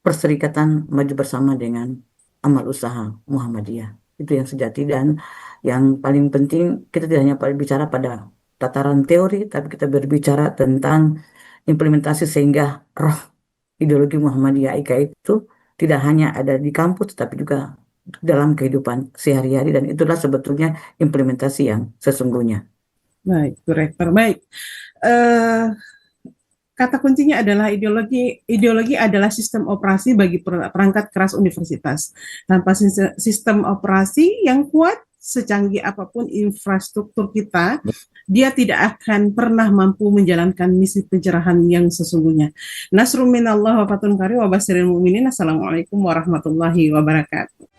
perserikatan maju bersama dengan amal usaha Muhammadiyah. Itu yang sejati, dan yang paling penting kita tidak hanya bicara pada tataran teori, tapi kita berbicara tentang implementasi sehingga roh ideologi Muhammadiyah IKA itu tidak hanya ada di kampus tapi juga dalam kehidupan sehari-hari, dan itulah sebetulnya implementasi yang sesungguhnya. Baik, Bu Rektor. Baik. Kata kuncinya adalah ideologi. Ideologi adalah sistem operasi bagi perangkat keras universitas. Tanpa sistem operasi yang kuat, secanggih apapun infrastruktur kita, dia tidak akan pernah mampu menjalankan misi pencerahan yang sesungguhnya. Nasrun minallah wa fatun qarib wa basyiril mu'minin. Assalamualaikum warahmatullahi wabarakatuh.